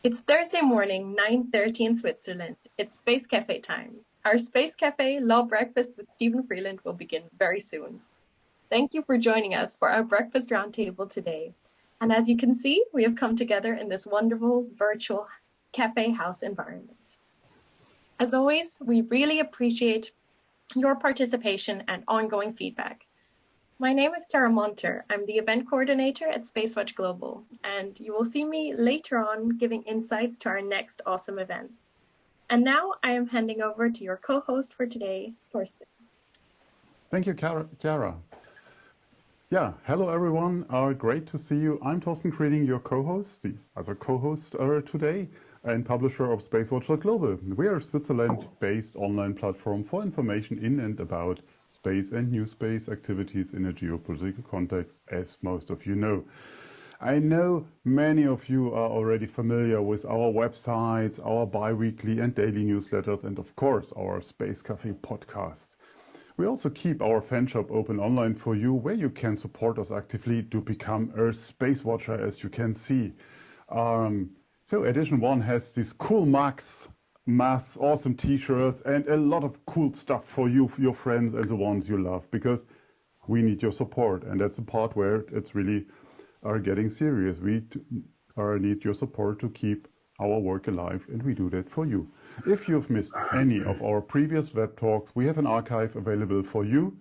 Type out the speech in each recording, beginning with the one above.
It's Thursday morning, 9:30 in Switzerland. It's Space Cafe time. Our Space Cafe Law Breakfast with Stephen Freeland will begin very soon. Thank you for joining us for our breakfast roundtable today. And as you can see, we have come together in this wonderful virtual cafe house environment. As always, we really appreciate your participation and ongoing feedback. My name is Clara Monter. I'm the event coordinator at SpaceWatch.Global, and you will see me later on giving insights to our next awesome events. And now I am handing over to your co-host for today, Torsten. Thank you, Clara. Yeah, hello everyone. Great to see you. I'm Torsten Kriening, your co-host, today, and publisher of SpaceWatch.Global. We are a Switzerland-based online platform for information in and about space and new space activities in a geopolitical context, as most of you know. I know many of you are already familiar with our websites, our bi-weekly and daily newsletters, and of course our Space Cafe podcast. We also keep our fan shop open online for you, where you can support us actively to become a space watcher, as you can see. So edition 1 has these cool mugs, masks, awesome t-shirts, and a lot of cool stuff for you, for your friends and the ones you love, because we need your support. And that's the part where it's really getting serious. We need your support to keep our work alive, and we do that for you. If you've missed any of our previous web talks, we have an archive available for you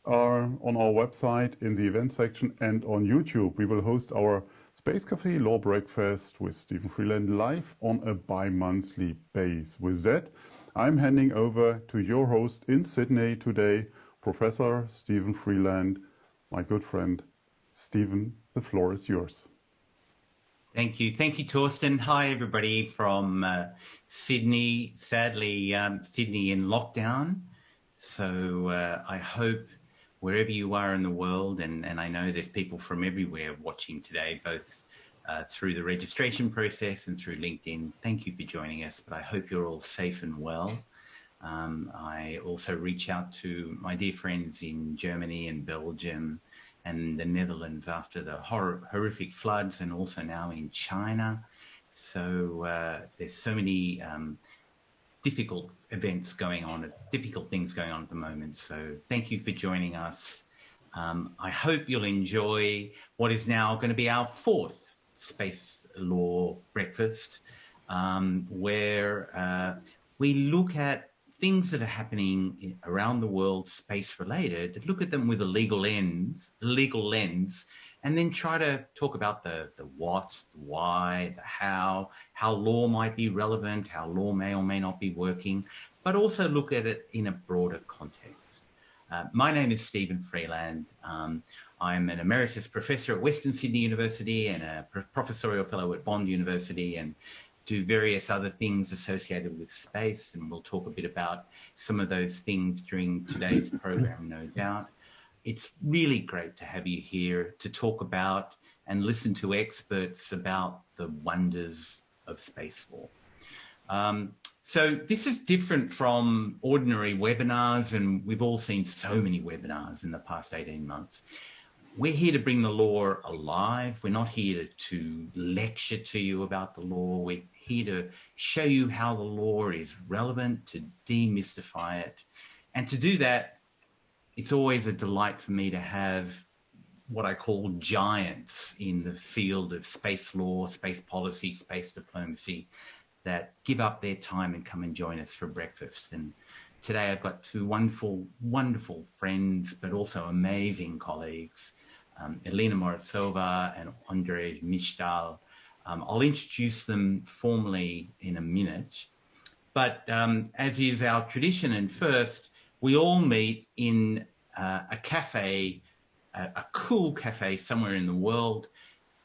on our website in the event section and on YouTube. We will host our Space Cafe Law Breakfast with Stephen Freeland live on a bi-monthly base. With that, I'm handing over to your host in Sydney today, Professor Stephen Freeland, my good friend. Stephen, the floor is yours. Thank you, Torsten. Hi, everybody from Sydney. Sadly, Sydney in lockdown. So I hope wherever you are in the world, and I know there's people from everywhere watching today, both through the registration process and through LinkedIn. Thank you for joining us, but I hope you're all safe and well. I also reach out to my dear friends in Germany and Belgium and the Netherlands after the horrific floods, and also now in China. So there's so many difficult events going on, difficult things going on at the moment. So thank you for joining us. I hope you'll enjoy what is now going to be our 4th Space Law Breakfast, where we look at things that are happening around the world, space-related, look at them with a legal lens, and then try to talk about the what, the why, the how law might be relevant, how law may or may not be working, but also look at it in a broader context. My name is Stephen Freeland. I'm an emeritus professor at Western Sydney University and a professorial fellow at Bond University, and do various other things associated with space, and we'll talk a bit about some of those things during today's program, no doubt. It's really great to have you here to talk about and listen to experts about the wonders of space law. So this is different from ordinary webinars, and we've all seen so many webinars in the past 18 months. We're here to bring the law alive. We're not here to lecture to you about the law. We're here to show you how the law is relevant, to demystify it. And to do that, it's always a delight for me to have what I call giants in the field of space law, space policy, space diplomacy, that give up their time and come and join us for breakfast. And today I've got 2 wonderful, wonderful friends, but also amazing colleagues, Elina Morozova and Andrzej Misztal. I'll introduce them formally in a minute, but as is our tradition, and first, we all meet in a cafe, a cool cafe somewhere in the world.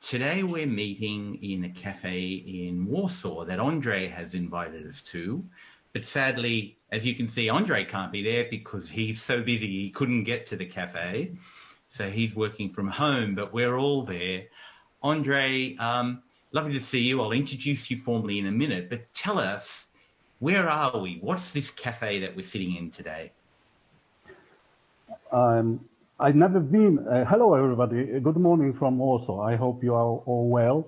Today we're meeting in a cafe in Warsaw that Andrzej has invited us to, but sadly, as you can see, Andrzej can't be there because he's so busy he couldn't get to the cafe. So he's working from home, but we're all there. Andrzej, lovely to see you. I'll introduce you formally in a minute, but tell us, where are we? What's this cafe that we're sitting in today? I've never been. Hello, everybody. Good morning from Warsaw. I hope you are all well.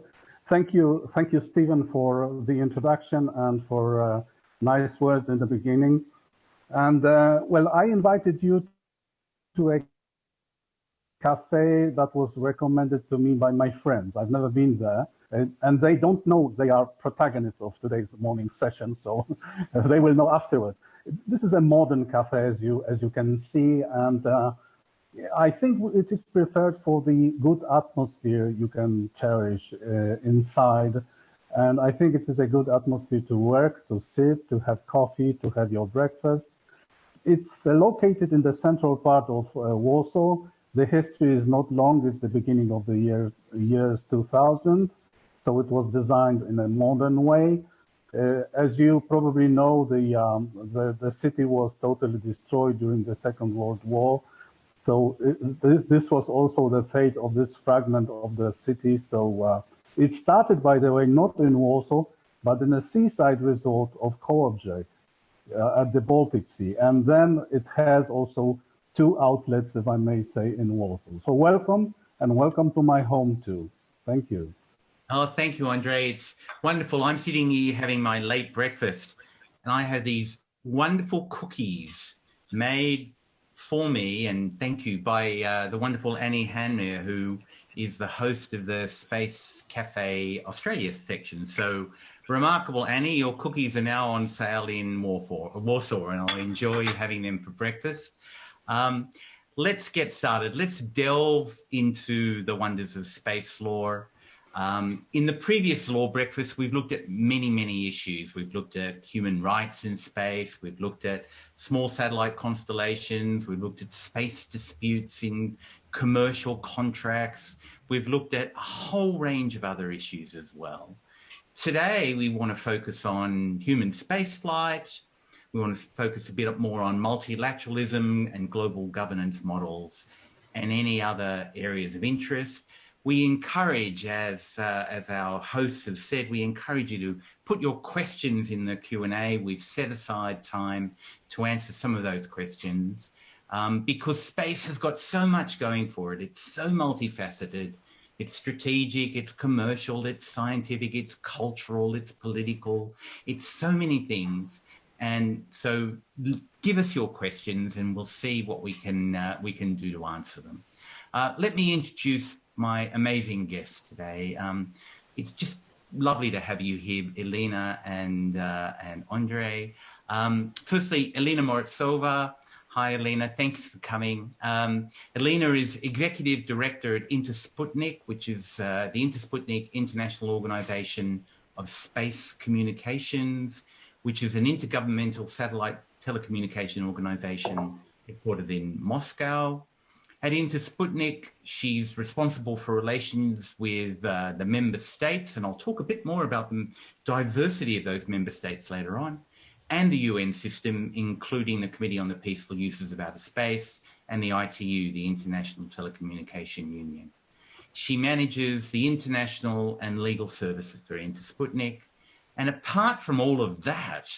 Thank you, Stephen, for the introduction and for nice words in the beginning. And well, I invited you to a cafe that was recommended to me by my friends. I've never been there, and they don't know they are protagonists of today's morning session, so they will know afterwards. This is a modern cafe, as you can see, and I think it is preferred for the good atmosphere you can cherish inside. And I think it is a good atmosphere to work, to sit, to have coffee, to have your breakfast. It's located in the central part of Warsaw. The history is not long. It's the beginning of the years 2000. So it was designed in a modern way. As you probably know, the city was totally destroyed during the Second World War. So this was also the fate of this fragment of the city. So it started, by the way, not in Warsaw, but in a seaside resort of Kołobrzeg at the Baltic Sea. And then it has also two outlets, if I may say, in Warsaw. So welcome, and welcome to my home too. Thank you. Oh, thank you, Andrzej. It's wonderful. I'm sitting here having my late breakfast, and I have these wonderful cookies made for me, and thank you, by the wonderful Annie Hanmer, who is the host of the Space Cafe Australia section. So remarkable, Annie. Your cookies are now on sale in Warsaw, and I'll enjoy having them for breakfast. Let's get started. Let's delve into the wonders of space law. In the previous law breakfast, we've looked at many issues. We've looked at human rights in space. We've looked at small satellite constellations. We've looked at space disputes in commercial contracts. We've looked at a whole range of other issues as well. Today, we want to focus on human spaceflight. We want to focus a bit more on multilateralism and global governance models and any other areas of interest. We encourage, as our hosts have said, we encourage you to put your questions in the Q&A. We've set aside time to answer some of those questions because space has got so much going for it. It's so multifaceted. It's strategic, it's commercial, it's scientific, it's cultural, it's political. It's so many things. And so give us your questions and we'll see what we can do to answer them. Let me introduce my amazing guest today. It's just lovely to have you here, Elina and Andrzej. Firstly, Elina Morozova. Hi, Elina. Thanks for coming. Elina is Executive Director at Intersputnik, which is the Intersputnik International Organization of Space Communications, which is an intergovernmental satellite telecommunication organization headquartered in Moscow. At Intersputnik, she's responsible for relations with the member states, and I'll talk a bit more about the diversity of those member states later on, and the UN system, including the Committee on the Peaceful Uses of Outer Space and the ITU, the International Telecommunication Union. She manages the international and legal services for Intersputnik, and apart from all of that,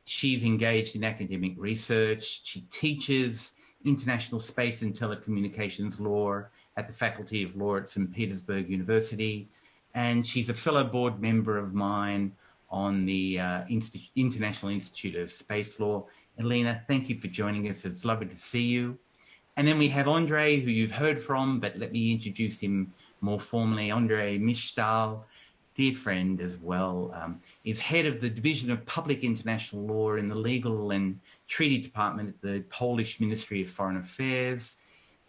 she's engaged in academic research. She teaches international space and telecommunications law at the Faculty of Law at St. Petersburg University, and she's a fellow board member of mine on the International Institute of Space Law. Elina, thank you for joining us. It's lovely to see you. And then we have Andrzej, who you've heard from, but let me introduce him more formally. Andrzej Misztal, dear friend as well, is head of the Division of Public International Law in the Legal and Treaty Department at the Polish Ministry of Foreign Affairs.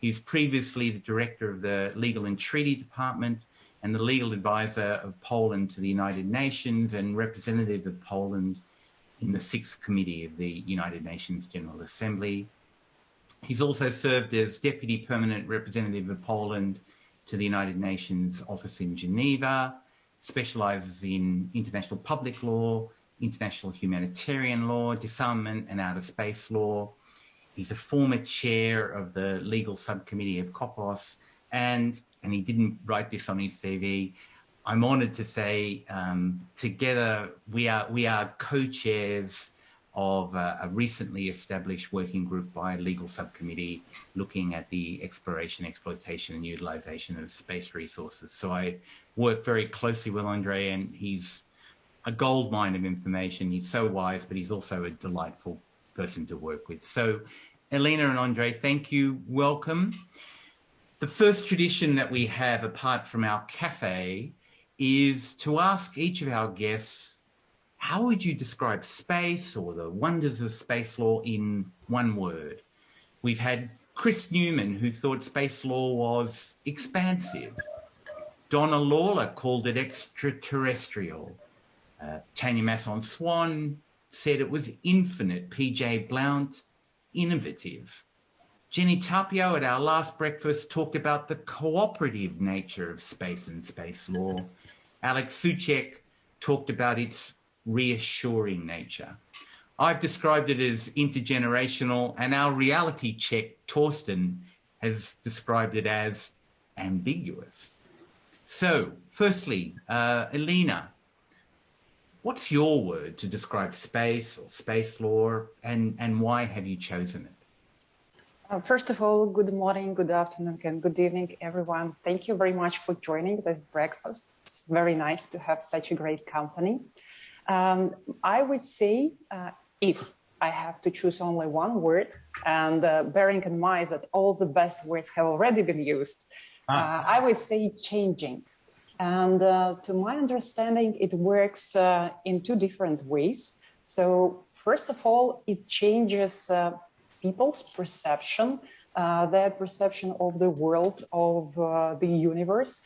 He's previously the director of the Legal and Treaty Department and the legal advisor of Poland to the United Nations and representative of Poland in the 6th Committee of the United Nations General Assembly. He's also served as Deputy Permanent Representative of Poland to the United Nations Office in Geneva, specializes in international public law, international humanitarian law, disarmament and outer space law. He's a former chair of the legal subcommittee of COPOS, and he didn't write this on his CV. I'm honored to say together we are co-chairs of a recently established working group by a legal subcommittee looking at the exploration, exploitation and utilization of space resources. So I work very closely with Andrzej, and he's a gold mine of information. He's so wise, but he's also a delightful person to work with. So Elina and Andrzej, thank you. Welcome. The first tradition that we have, apart from our cafe, is to ask each of our guests, how would you describe space or the wonders of space law in one word? We've had Chris Newman, who thought space law was expansive. Donna Lawler called it extraterrestrial. Tanya Masson-Swan said it was infinite. PJ Blount, innovative. Jenny Tapio at our last breakfast talked about the cooperative nature of space and space law. Alex Suchek talked about its reassuring nature. I've described it as intergenerational, and our reality check, Torsten, has described it as ambiguous. So, firstly, Elina, what's your word to describe space or space law, and why have you chosen it? First of all, good morning, good afternoon, and good evening, everyone. Thank you very much for joining this breakfast. It's very nice to have such a great company. I would say, if I have to choose only one word, and bearing in mind that all the best words have already been used, I would say changing. And to my understanding, it works in two different ways. So first of all, it changes people's perception, their perception of the world, of the universe.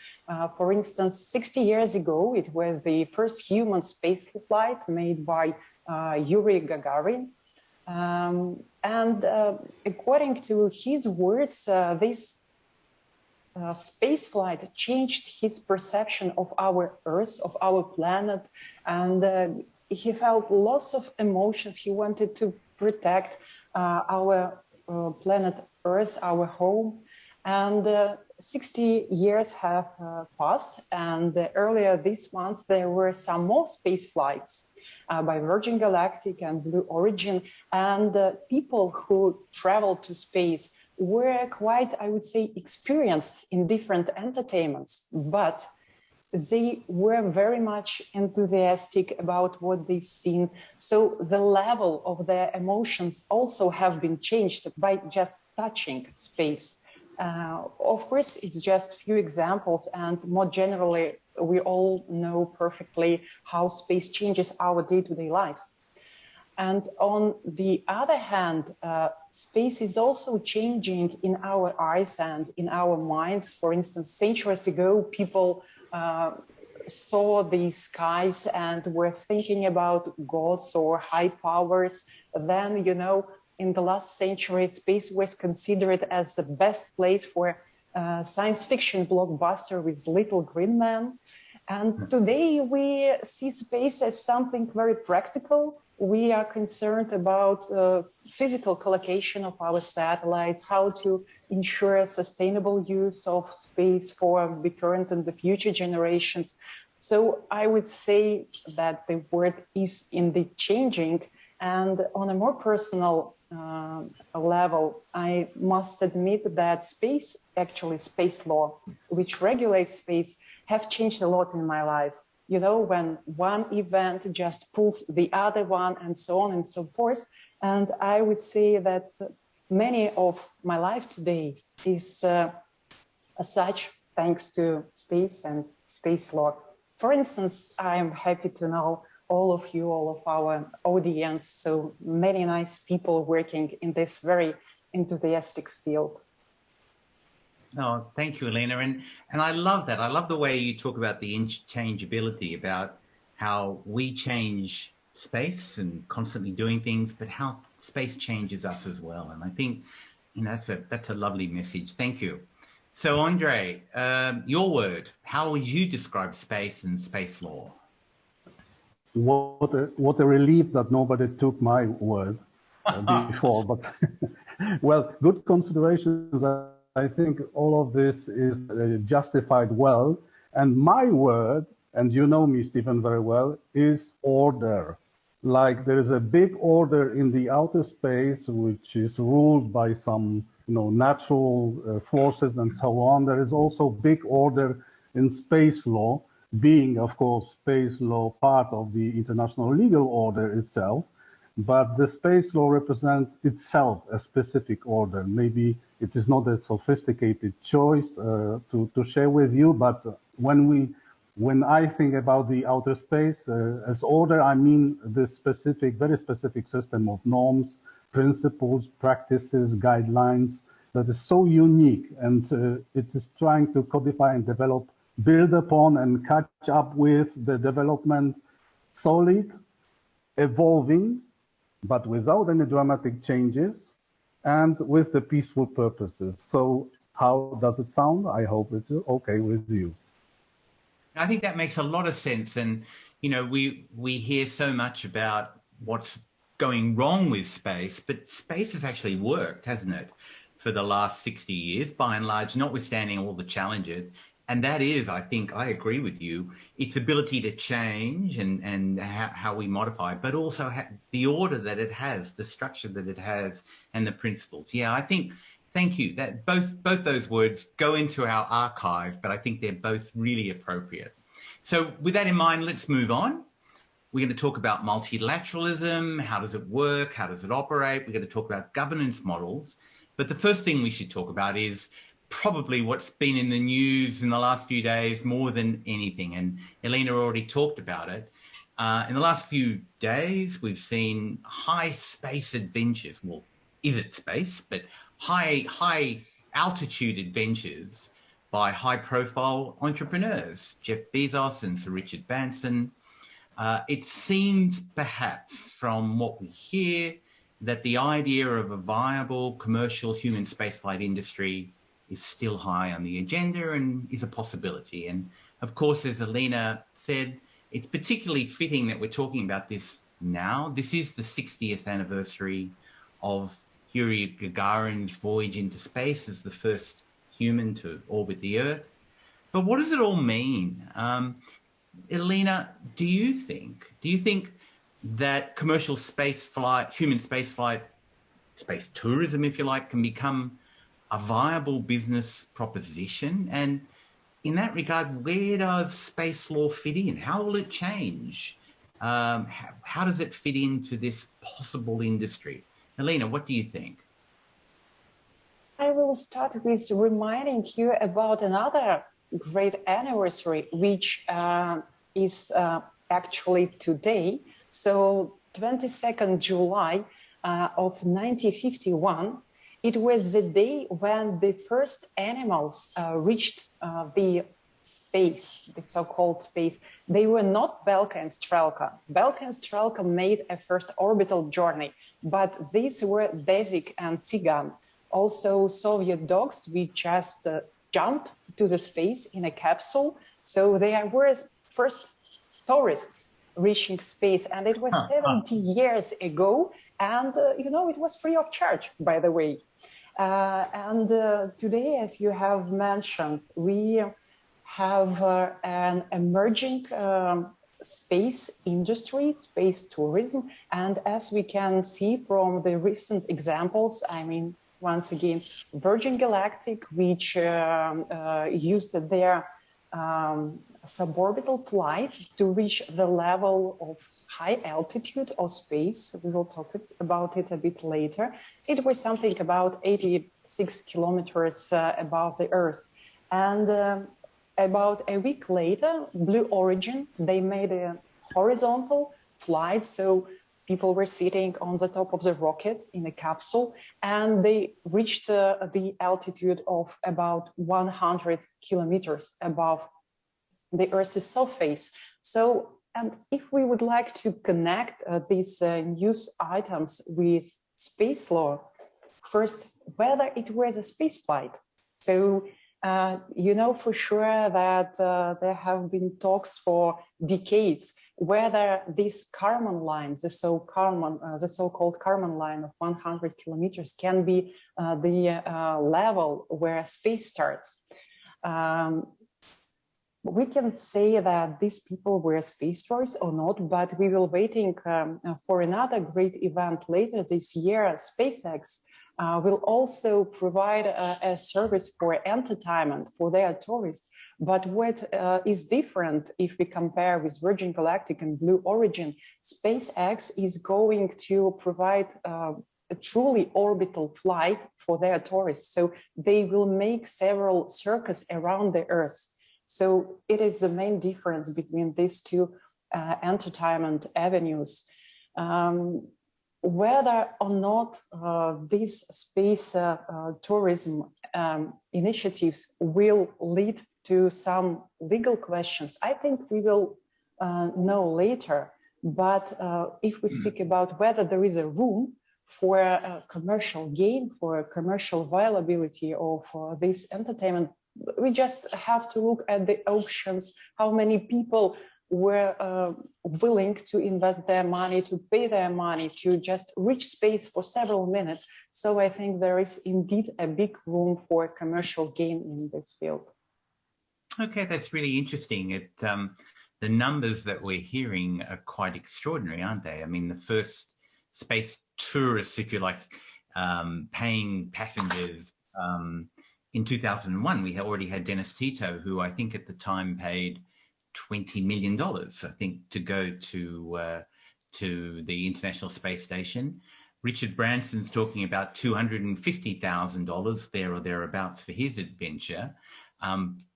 For instance, 60 years ago, it was the first human space flight made by Yuri Gagarin. And according to his words, this space flight changed his perception of our Earth, of our planet, and he felt lots of emotions. He wanted to protect our planet Earth, our home. And 60 years have passed, and earlier this month there were some more space flights by Virgin Galactic and Blue Origin, and people who traveled to space were quite, I would say, experienced in different entertainments, but they were very much enthusiastic about what they've seen. So the level of their emotions also have been changed by just touching space. Of course, it's just a few examples, and more generally, we all know perfectly how space changes our day-to-day lives. And on the other hand, space is also changing in our eyes and in our minds. For instance, centuries ago, people saw the skies and were thinking about gods or high powers. Then, you know, in the last century, space was considered as the best place for science fiction blockbuster with Little Green Man. And today we see space as something very practical. We are concerned about physical collocation of our satellites, how to ensure sustainable use of space for the current and the future generations. So I would say that the word is indeed changing. And on a more personal level, I must admit that space, actually space law, which regulates space, have changed a lot in my life. You know, when one event just pulls the other one and so on and so forth. And I would say that many of my life today is as such thanks to space and space law. For instance, I'm happy to know all of you, all of our audience, so many nice people working in this very enthusiastic field. Oh, thank you, Elina. And I love that. I love the way you talk about the interchangeability, about how we change space and constantly doing things, but how space changes us as well. And I think, you know, that's a lovely message. Thank you. So, Andrzej, your word, how would you describe space and space law? What a relief that nobody took my word before. But well, good considerations. I think all of this is justified well. And my word, and you know me, Stephen, very well, is order. like there is a big order in the outer space, which is ruled by some, natural forces and so on. There is also big order in space law, being, of course, space law part of the international legal order itself. But the space law represents itself a specific order. Maybe it is not a sophisticated choice to share with you, but when I think about the outer space as order, I mean the specific, very specific system of norms, principles, practices, guidelines that is so unique, and it is trying to codify and develop, build upon and catch up with the development, solid, evolving, but without any dramatic changes, and with the peaceful purposes. So how does it sound? I hope it's okay with you. I think that makes a lot of sense. And, we hear so much about what's going wrong with space, but space has actually worked, hasn't it, for the last 60 years, by and large, notwithstanding all the challenges. And that is, I think, I agree with you, its ability to change and how we modify, but also the order that it has, the structure that it has, and the principles. Yeah, I think, thank you. That both those words go into our archive, but I think they're both really appropriate. So with that in mind, let's move on. We're going to talk about multilateralism. How does it work? How does it operate? We're going to talk about governance models. But the first thing we should talk about is probably what's been in the news in the last few days more than anything, and Elina already talked about it. In the last few days, we've seen high space adventures. Well, is it space? But high altitude adventures by high profile entrepreneurs, Jeff Bezos and Sir Richard Branson. It seems perhaps from what we hear that the idea of a viable commercial human spaceflight industry is still high on the agenda and is a possibility. And of course, as Elina said, it's particularly fitting that we're talking about this now. This is the 60th anniversary of Yuri Gagarin's voyage into space as the first human to orbit the Earth. But what does it all mean? Elina, do you think that commercial spaceflight, human spaceflight, space tourism, if you like, can become a viable business proposition? And in that regard, where does space law fit in? How will it change? How does it fit into this possible industry? Elina, what do you think? I will start with reminding you about another great anniversary, which is actually today. So 22nd July of 1951, it was the day when the first animals reached the space, the so-called space. They were not Belka and Strelka. Belka and Strelka made a first orbital journey, but these were Bezik and Tsigan. Also Soviet dogs, we just jumped to the space in a capsule. So they were first tourists reaching space, and it was 70 years ago. And, it was free of charge, by the way. And today, as you have mentioned, we have an emerging space industry, space tourism. And as we can see from the recent examples, once again, Virgin Galactic, which used their suborbital flight to reach the level of high altitude of space. We will talk about it a bit later. It was something about 86 kilometers above the Earth. And about a week later, Blue Origin, they made a horizontal flight. So people were sitting on the top of the rocket in a capsule, and they reached the altitude of about 100 kilometers above the Earth's surface. So, and if we would like to connect these news items with space law, first, whether it was a space flight. So, for sure that there have been talks for decades whether this Kármán line, the so-called Kármán line of 100 kilometers, can be the level where space starts. we can say that these people were space tourists or not, but we will waiting for another great event later this year. SpaceX will also provide a service for entertainment for their tourists. But what is different if we compare with Virgin Galactic and Blue Origin, SpaceX is going to provide a truly orbital flight for their tourists. So they will make several circuits around the Earth. So it is the main difference between these two entertainment avenues. Whether or not these space tourism initiatives will lead to some legal questions, I think we will know later. But if we speak about whether there is a room for a commercial gain, for a commercial viability of this entertainment, we just have to look at the auctions, how many people were willing to invest their money, to pay their money, to just reach space for several minutes. So I think there is indeed a big room for commercial gain in this field. Okay, that's really interesting. The numbers that we're hearing are quite extraordinary, aren't they? I mean, the first space tourists, if you like, paying passengers, in 2001, we already had Dennis Tito, who I think at the time paid $20 million, I think, to go to the International Space Station. Richard Branson's talking about $250,000 there or thereabouts for his adventure.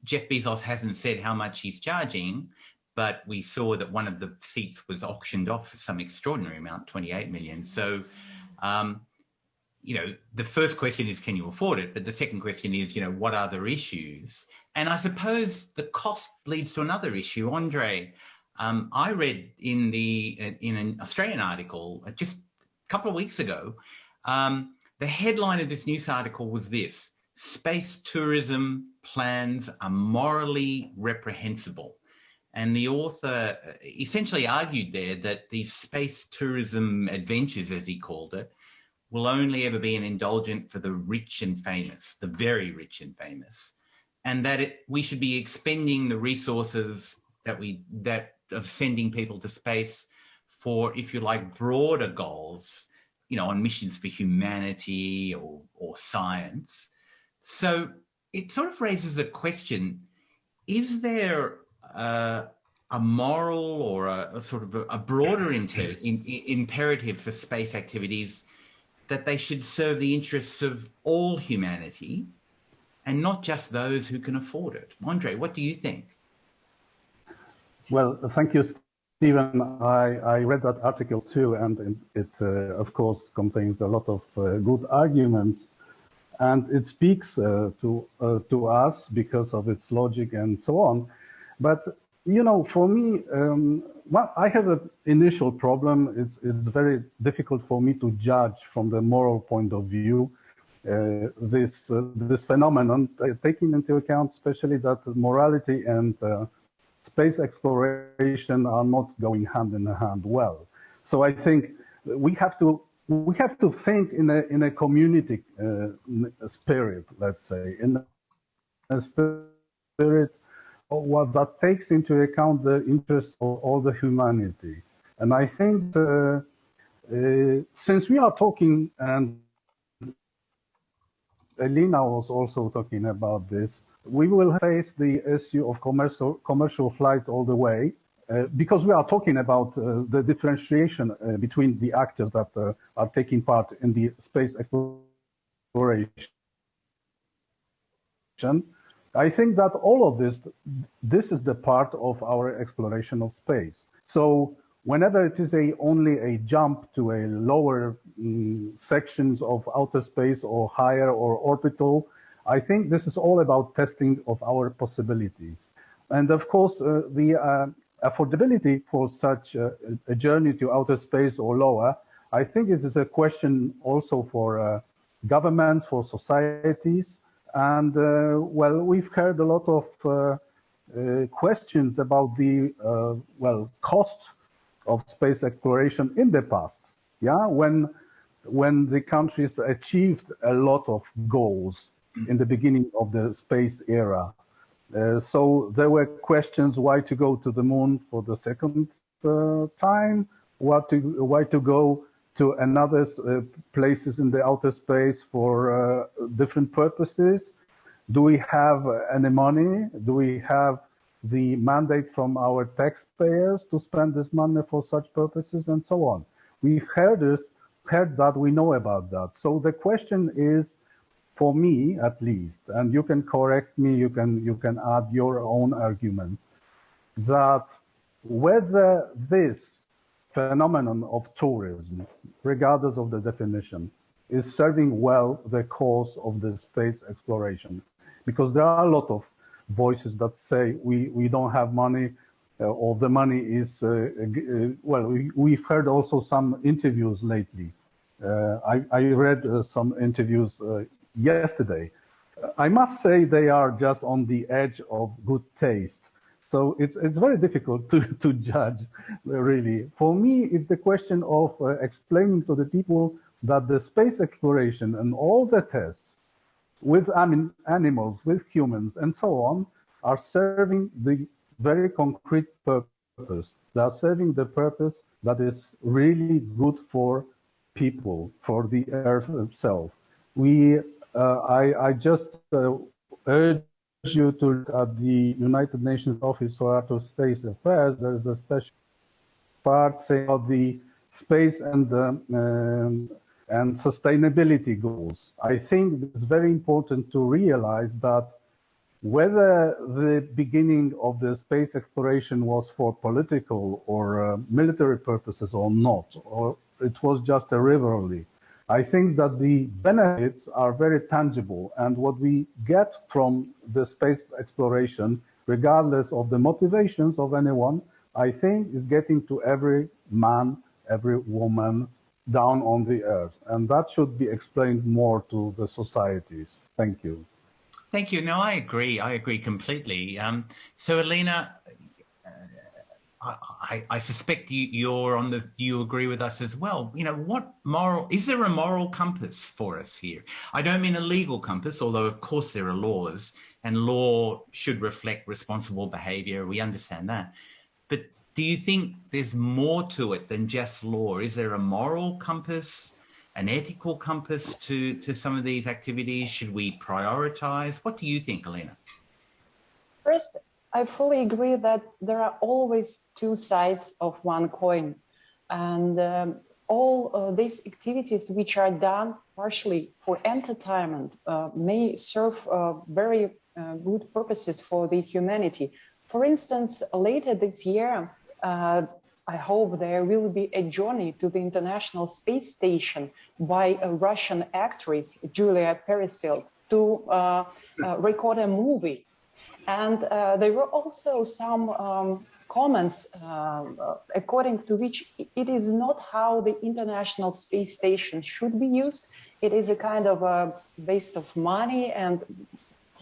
Jeff Bezos hasn't said how much he's charging, but we saw that one of the seats was auctioned off for some extraordinary amount, 28 million. So, you know, the first question is, can you afford it? But the second question is, you know, what are the issues? And I suppose the cost leads to another issue. Andrzej, I read in an Australian article just a couple of weeks ago, the headline of this news article was this: space tourism plans are morally reprehensible. And the author essentially argued there that these space tourism adventures, as he called it, will only ever be an indulgent for the rich and famous, the very rich and famous, and that we should be expending the resources of sending people to space for, if you like, broader goals, you know, on missions for humanity or science. So it sort of raises a question: is there a moral or a sort of a broader imperative for space activities that they should serve the interests of all humanity and not just those who can afford it? Andrzej, what do you think? Well, thank you, Stephen. I read that article too, and it of course contains a lot of good arguments, and it speaks to us because of its logic and so on. But you know, for me, well, I have an initial problem. It's very difficult for me to judge from the moral point of view this phenomenon, taking into account especially that morality and space exploration are not going hand in hand well. So I think we have to think in a community spirit, let's say, in a spirit what that takes into account the interests of all the humanity. And I think since we are talking, and Elina was also talking about this, we will face the issue of commercial flights all the way, because we are talking about the differentiation between the actors that are taking part in the space exploration. I think that all of this is the part of our exploration of space. So whenever it is only a jump to a lower sections of outer space or higher or orbital, I think this is all about testing of our possibilities. And of course, the affordability for such a journey to outer space or lower, I think this is a question also for governments, for societies. And well, we've heard a lot of questions about the cost of space exploration in the past. Yeah, when the countries achieved a lot of goals in the beginning of the space era, So there were questions why to go to the moon for the second time, why to go to another places in the outer space for different purposes. Do we have any money? Do we have the mandate from our taxpayers to spend this money for such purposes, and so on? We've heard that, we know about that. So the question is, for me at least, and you can correct me, you can add your own argument, that whether this phenomenon of tourism, regardless of the definition, is serving well the cause of the space exploration. Because there are a lot of voices that say we don't have money, or the money is, well, we've heard also some interviews lately. I read some interviews yesterday. I must say they are just on the edge of good taste. So it's very difficult to judge, really. For me, it's the question of explaining to the people that the space exploration and all the tests with animals, with humans, and so on, are serving the very concrete purpose. They are serving the purpose that is really good for people, for the Earth itself. I just urge you to look at the United Nations Office for Outer Space Affairs. There is a special part saying about the space and sustainability goals. I think it's very important to realize that whether the beginning of the space exploration was for political or military purposes or not, or it was just a rivalry, I think that the benefits are very tangible, and what we get from the space exploration, regardless of the motivations of anyone, I think is getting to every man, every woman down on the Earth, and that should be explained more to the societies. Thank you. Thank you. No, I agree completely. So Elina, I suspect you agree with us as well. You know, is there a moral compass for us here? I don't mean a legal compass, although of course there are laws, and law should reflect responsible behavior. We understand that. But do you think there's more to it than just law? Is there a moral compass, an ethical compass to some of these activities? Should we prioritize? What do you think, Elina? First, I fully agree that there are always two sides of one coin, and all these activities which are done partially for entertainment may serve very good purposes for the humanity. For instance, later this year, I hope there will be a journey to the International Space Station by a Russian actress, Julia Peresild, to record a movie. And there were also some comments according to which it is not how the International Space Station should be used. It is a kind of a waste of money and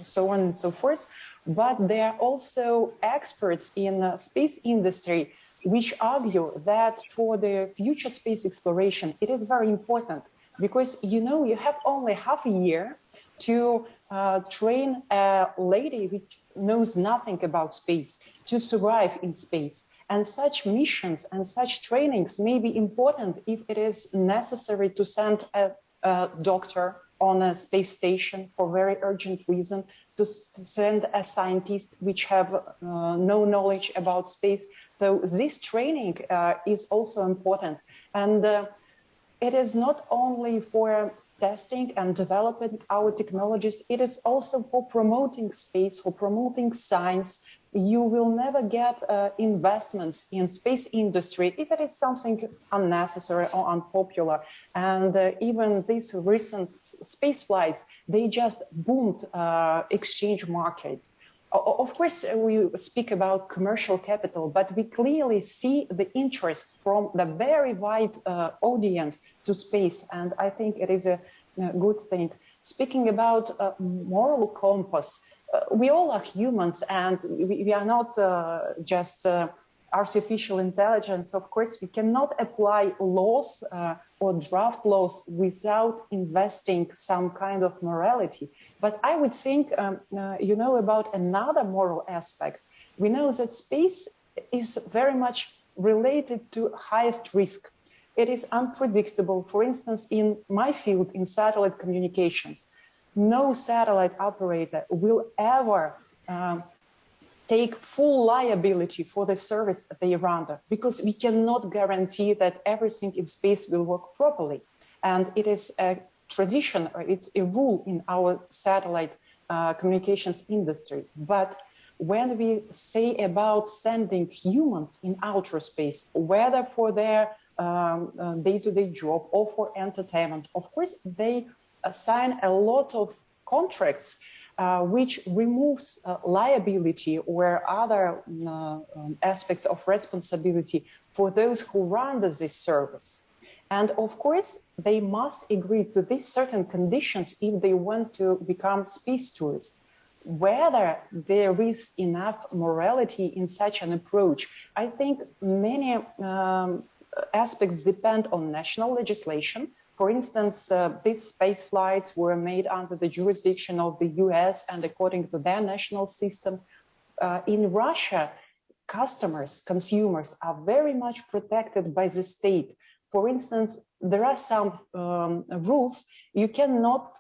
so on and so forth. But there are also experts in the space industry which argue that for the future space exploration, it is very important because, you know, you have only half a year to train a lady which knows nothing about space to survive in space. And such missions and such trainings may be important if it is necessary to send a doctor on a space station for very urgent reason, to send a scientist which have no knowledge about space. So this training is also important. And it is not only for testing and developing our technologies, it is also for promoting space, for promoting science. You will never get investments in space industry if it is something unnecessary or unpopular. And even these recent space flights, they just boomed exchange market. Of course, we speak about commercial capital, but we clearly see the interest from the very wide audience to space, and I think it is a good thing. Speaking about moral compass, we all are humans, and we are not just artificial intelligence, of course, we cannot apply laws or draft laws without investing some kind of morality. But I would think, about another moral aspect. We know that space is very much related to highest risk. It is unpredictable. For instance, in my field, in satellite communications, no satellite operator will ever take full liability for the service that they render, because we cannot guarantee that everything in space will work properly. And it is a tradition, or it's a rule in our satellite communications industry. But when we say about sending humans in outer space, whether for their day-to-day job or for entertainment, of course, they sign a lot of contracts which removes liability or other aspects of responsibility for those who render this service. And of course, they must agree to these certain conditions if they want to become space tourists. Whether there is enough morality in such an approach, I think many aspects depend on national legislation. For instance, these space flights were made under the jurisdiction of the US and according to their national system. In Russia, consumers are very much protected by the state. For instance, there are some rules. You cannot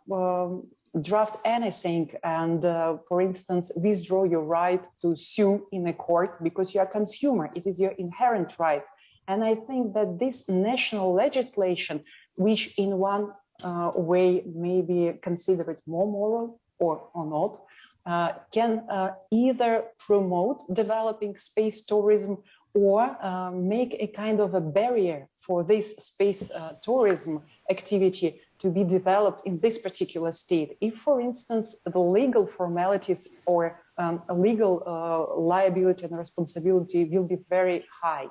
draft anything and, for instance, withdraw your right to sue in a court because you are a consumer. It is your inherent right. And I think that this national legislation, which in one way may be considered more moral or not, can either promote developing space tourism or make a kind of a barrier for this space tourism activity to be developed in this particular state. If, for instance, the legal formalities or a legal liability and responsibility will be very high.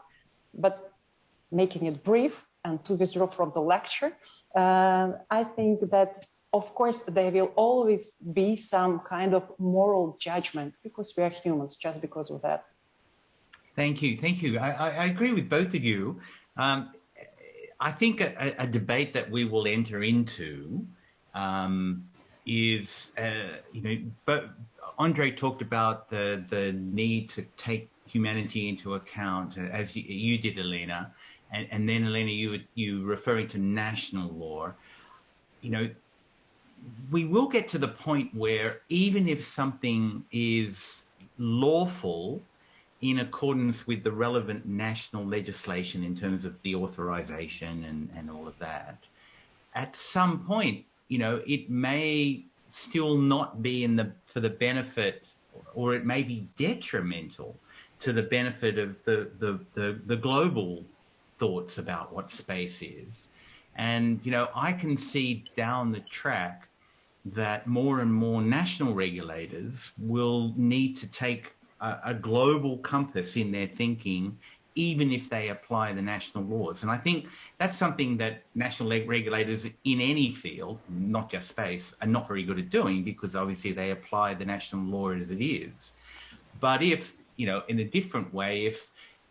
But making it brief and to withdraw from the lecture, I think that, of course, there will always be some kind of moral judgment because we are humans, just because of that. Thank you. Thank you. I agree with both of you. I think a debate that we will enter into is, but Andrzej talked about the need to take humanity into account, as you did, Elina, and then Elina, you referring to national law. We will get to the point where even if something is lawful in accordance with the relevant national legislation in terms of the authorization and all of that, at some point, it may still not be for the benefit, or it may be detrimental to the benefit of the global thoughts about what space is. And, I can see down the track that more and more national regulators will need to take a global compass in their thinking, even if they apply the national laws. And I think that's something that national regulators in any field, not just space, are not very good at doing, because obviously they apply the national law as it is. But if, in a different way,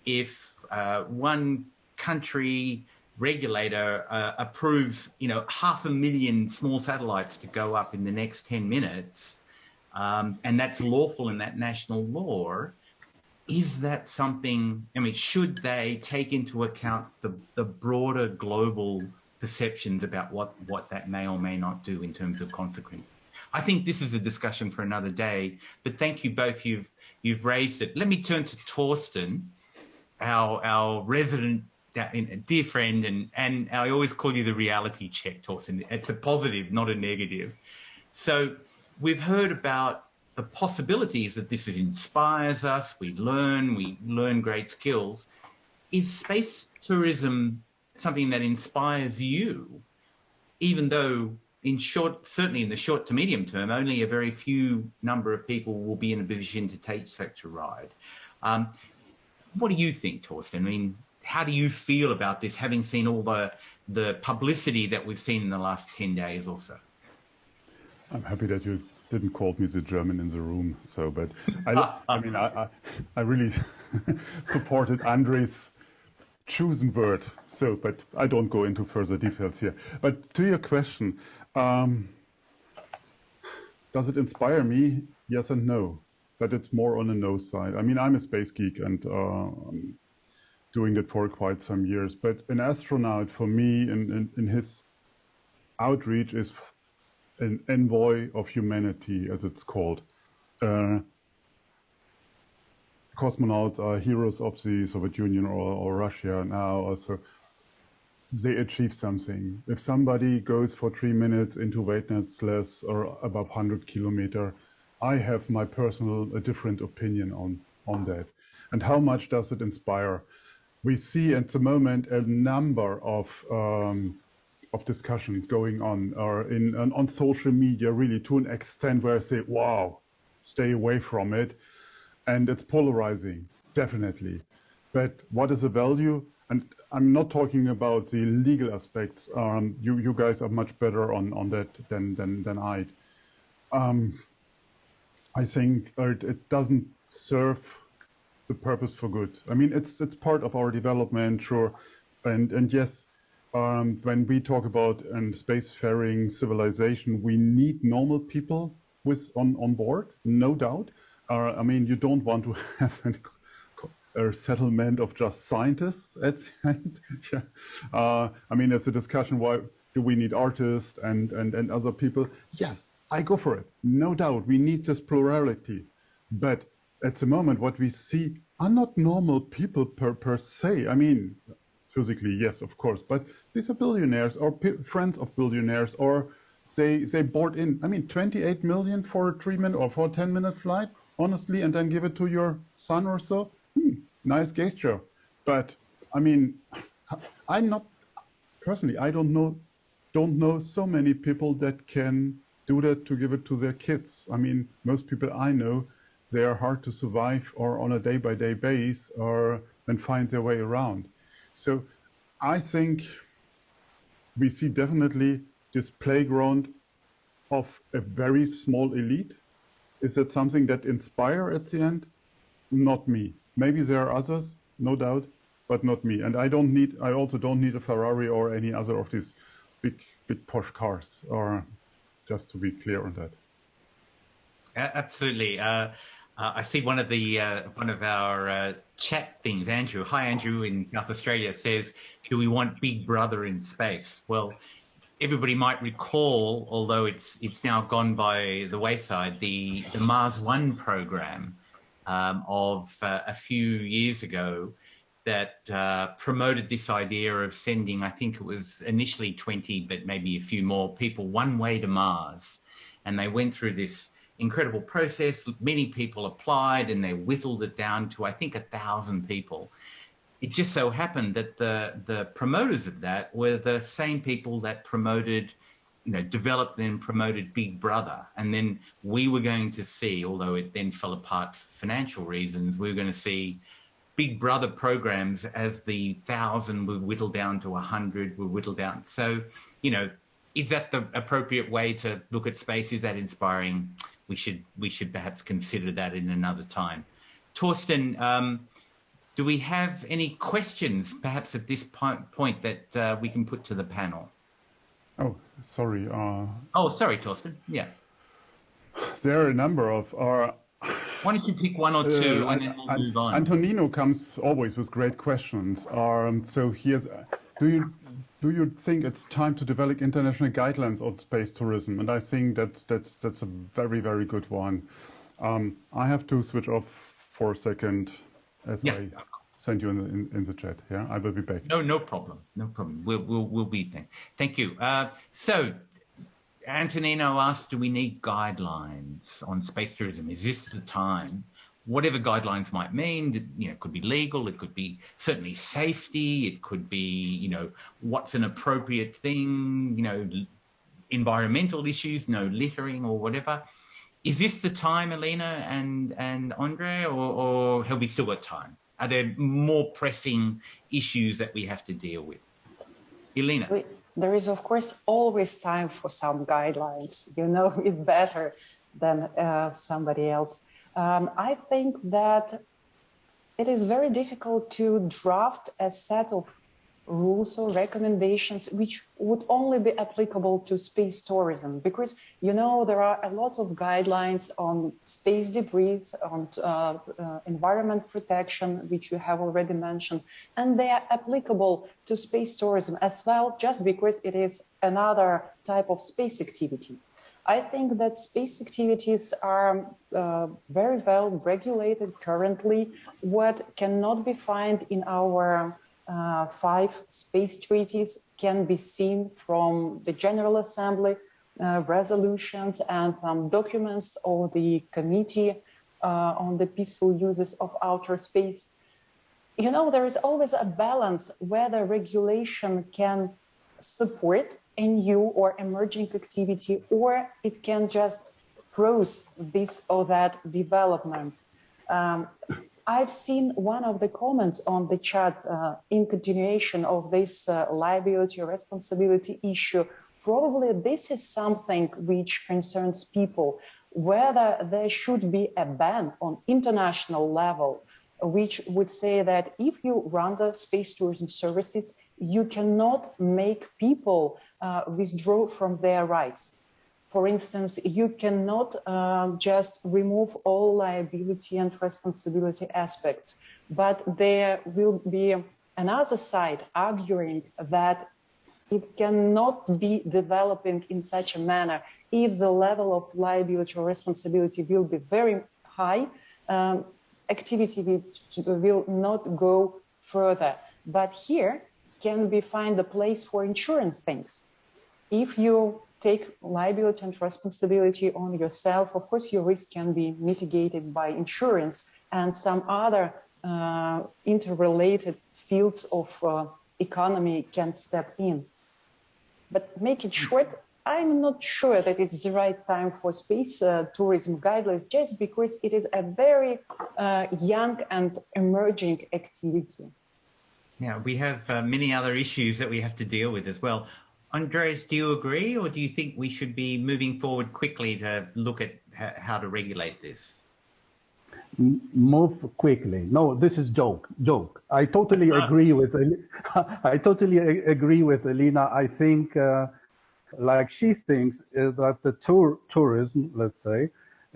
if one country regulator approves, 500,000 small satellites to go up in the next 10 minutes, and that's lawful in that national law, is that something, should they take into account the broader global perceptions about what that may or may not do in terms of consequences? I think this is a discussion for another day, but thank you both. You've raised it. Let me turn to Torsten, our resident dear friend, and I always call you the reality check, Torsten. It's a positive, not a negative. So we've heard about the possibilities that this inspires us. We learn great skills. Is space tourism something that inspires you, even though certainly in the short to medium term, only a very few number of people will be in a position to take such a ride? What do you think, Torsten? How do you feel about this, having seen all the publicity that we've seen in the last 10 days or so? I'm happy that you didn't call me the German in the room. So, but I really supported Andrzej's chosen word. So, but I don't go into further details here. But to your question, does it inspire me? Yes and no. But it's more on the no side. I mean, I'm a space geek and doing that for quite some years. But an astronaut, for me, in his outreach, is an envoy of humanity, as it's called. Cosmonauts are heroes of the Soviet Union or Russia now. Also, they achieve something. If somebody goes for 3 minutes into weightlessness or above 100 kilometers, I have my personal, a different opinion on that. And how much does it inspire? We see at the moment a number of discussions going on on social media, really to an extent where I say, wow, stay away from it. And it's polarizing, definitely. But what is the value? And I'm not talking about the legal aspects. You guys are much better on that than I. I think it doesn't serve the purpose for good. I mean, it's part of our development, sure. And yes, when we talk about spacefaring civilization, we need normal people on board, no doubt. I mean, you don't want to have a settlement of just scientists at the end. Yeah. I mean, it's a discussion, why do we need artists and other people? Yes, I go for it. No doubt, we need this plurality. But at the moment, what we see are not normal people per se. I mean, physically, yes, of course. But these are billionaires or friends of billionaires, or they board in. I mean, 28 million for a 3-minute or for a 10-minute flight, honestly, and then give it to your son or so. Nice gesture. But I mean, I'm not personally. I don't know so many people that can do that to give it to their kids. I mean, most people I know, they are hard to survive or on a day-by-day basis or then find their way around. So I think we see definitely this playground of a very small elite. Is that something that inspires at the end? Not me. Maybe there are others, no doubt, but not me. And I also don't need a Ferrari or any other of these big Porsche cars, or just to be clear on that. Absolutely. I see one of our chat things, Andrew. Hi, Andrew in South Australia says, do we want Big Brother in space? Well, everybody might recall, although it's now gone by the wayside, the Mars One program of a few years ago that promoted this idea of sending, I think it was initially 20, but maybe a few more people one way to Mars. And they went through this incredible process. Many people applied and they whittled it down to, I think, 1,000 people. It just so happened that the promoters of that were the same people that promoted, developed and promoted Big Brother. And then we were going to see, although it then fell apart for financial reasons, we were going to see Big Brother programs as the 1,000 were whittled down to 100, were whittled down. So, is that the appropriate way to look at space? Is that inspiring? We should perhaps consider that in another time. Torsten, do we have any questions, perhaps at this point, that we can put to the panel? Oh, sorry. Sorry, Torsten. Yeah. There are a number of. Why don't you pick one or two, and then we'll move on. Antonino comes always with great questions. So here's: Do you think it's time to develop international guidelines on space tourism? And I think that's a very, very good one. I have to switch off for a second as I send you in the chat. Yeah, I will be back. No problem. No problem. We'll be there. Thank you. So Antonino asked, do we need guidelines on space tourism? Is this the time? Whatever guidelines might mean, it could be legal, it could be certainly safety, it could be, what's an appropriate thing, environmental issues, no littering or whatever. Is this the time, Elina and Andrzej, or have we still got time? Are there more pressing issues that we have to deal with? Elina. There is, of course, always time for some guidelines. You know it better than somebody else. I think that it is very difficult to draft a set of rules or recommendations which would only be applicable to space tourism, because there are a lot of guidelines on space debris, on environment protection, which you have already mentioned, and they are applicable to space tourism as well, just because it is another type of space activity. I think that space activities are very well regulated currently. What cannot be found in our 5 space treaties can be seen from the General Assembly resolutions and documents of the Committee on the Peaceful Uses of Outer Space. There is always a balance whether regulation can support a new or emerging activity, or it can just pros this or that development. I've seen one of the comments on the chat in continuation of this liability or responsibility issue. Probably this is something which concerns people, whether there should be a ban on international level, which would say that if you run the space tourism services, you cannot make people withdraw from their rights. For instance, you cannot just remove all liability and responsibility aspects, but there will be another side arguing that it cannot be developing in such a manner if the level of liability or responsibility will be very high. Activity will not go further. But here can be find a place for insurance things. If you take liability and responsibility on yourself, of course your risk can be mitigated by insurance, and some other interrelated fields of economy can step in. But make it short, I'm not sure that it's the right time for space tourism guidelines, just because it is a very young and emerging activity. Yeah, we have many other issues that we have to deal with as well. Andrzej, do you agree, or do you think we should be moving forward quickly to look at how to regulate this? Move quickly. No, this is joke. I totally agree with. I totally agree with Elina. I think, like she thinks, that the tourism, let's say,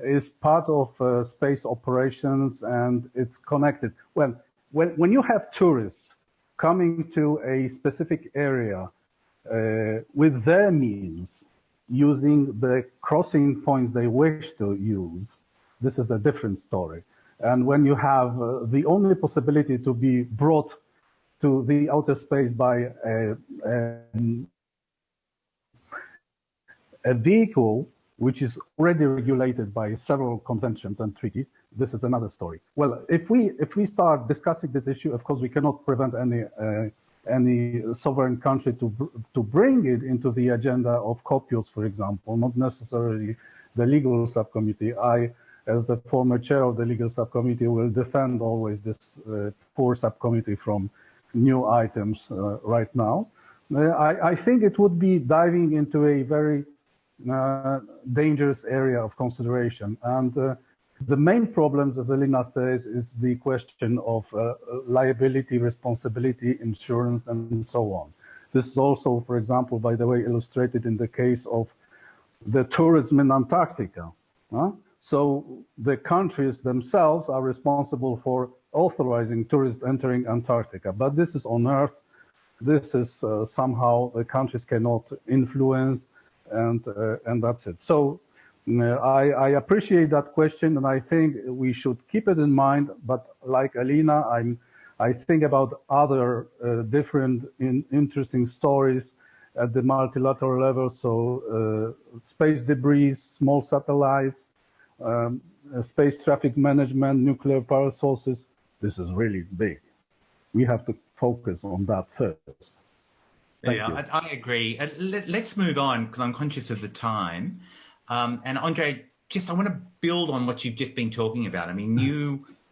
is part of space operations and it's connected. When you have tourists coming to a specific area with their means, using the crossing points they wish to use, this is a different story. And when you have the only possibility to be brought to the outer space by a vehicle which is already regulated by several conventions and treaties, this is another story. Well, if we start discussing this issue, of course we cannot prevent any sovereign country to bring it into the agenda of COPUOS, for example, not necessarily the legal subcommittee. I, as the former chair of the legal subcommittee, will defend always this poor subcommittee from new items right now. I think it would be diving into a very dangerous area of consideration. And the main problems, as Elina says, is the question of liability, responsibility, insurance, and so on. This is also, for example, by the way, illustrated in the case of the tourism in Antarctica. So the countries themselves are responsible for authorizing tourists entering Antarctica, but this is on Earth. This is somehow the countries cannot influence, and that's it. So I appreciate that question, and I think we should keep it in mind. But like Elina, I think about other different interesting stories at the multilateral level. So space debris, small satellites, space traffic management, nuclear power sources. This is really big. We have to focus on that first. Yeah, I agree. Let's move on, because I'm conscious of the time. And Andrzej, I want to build on what you've just been talking about. I mean,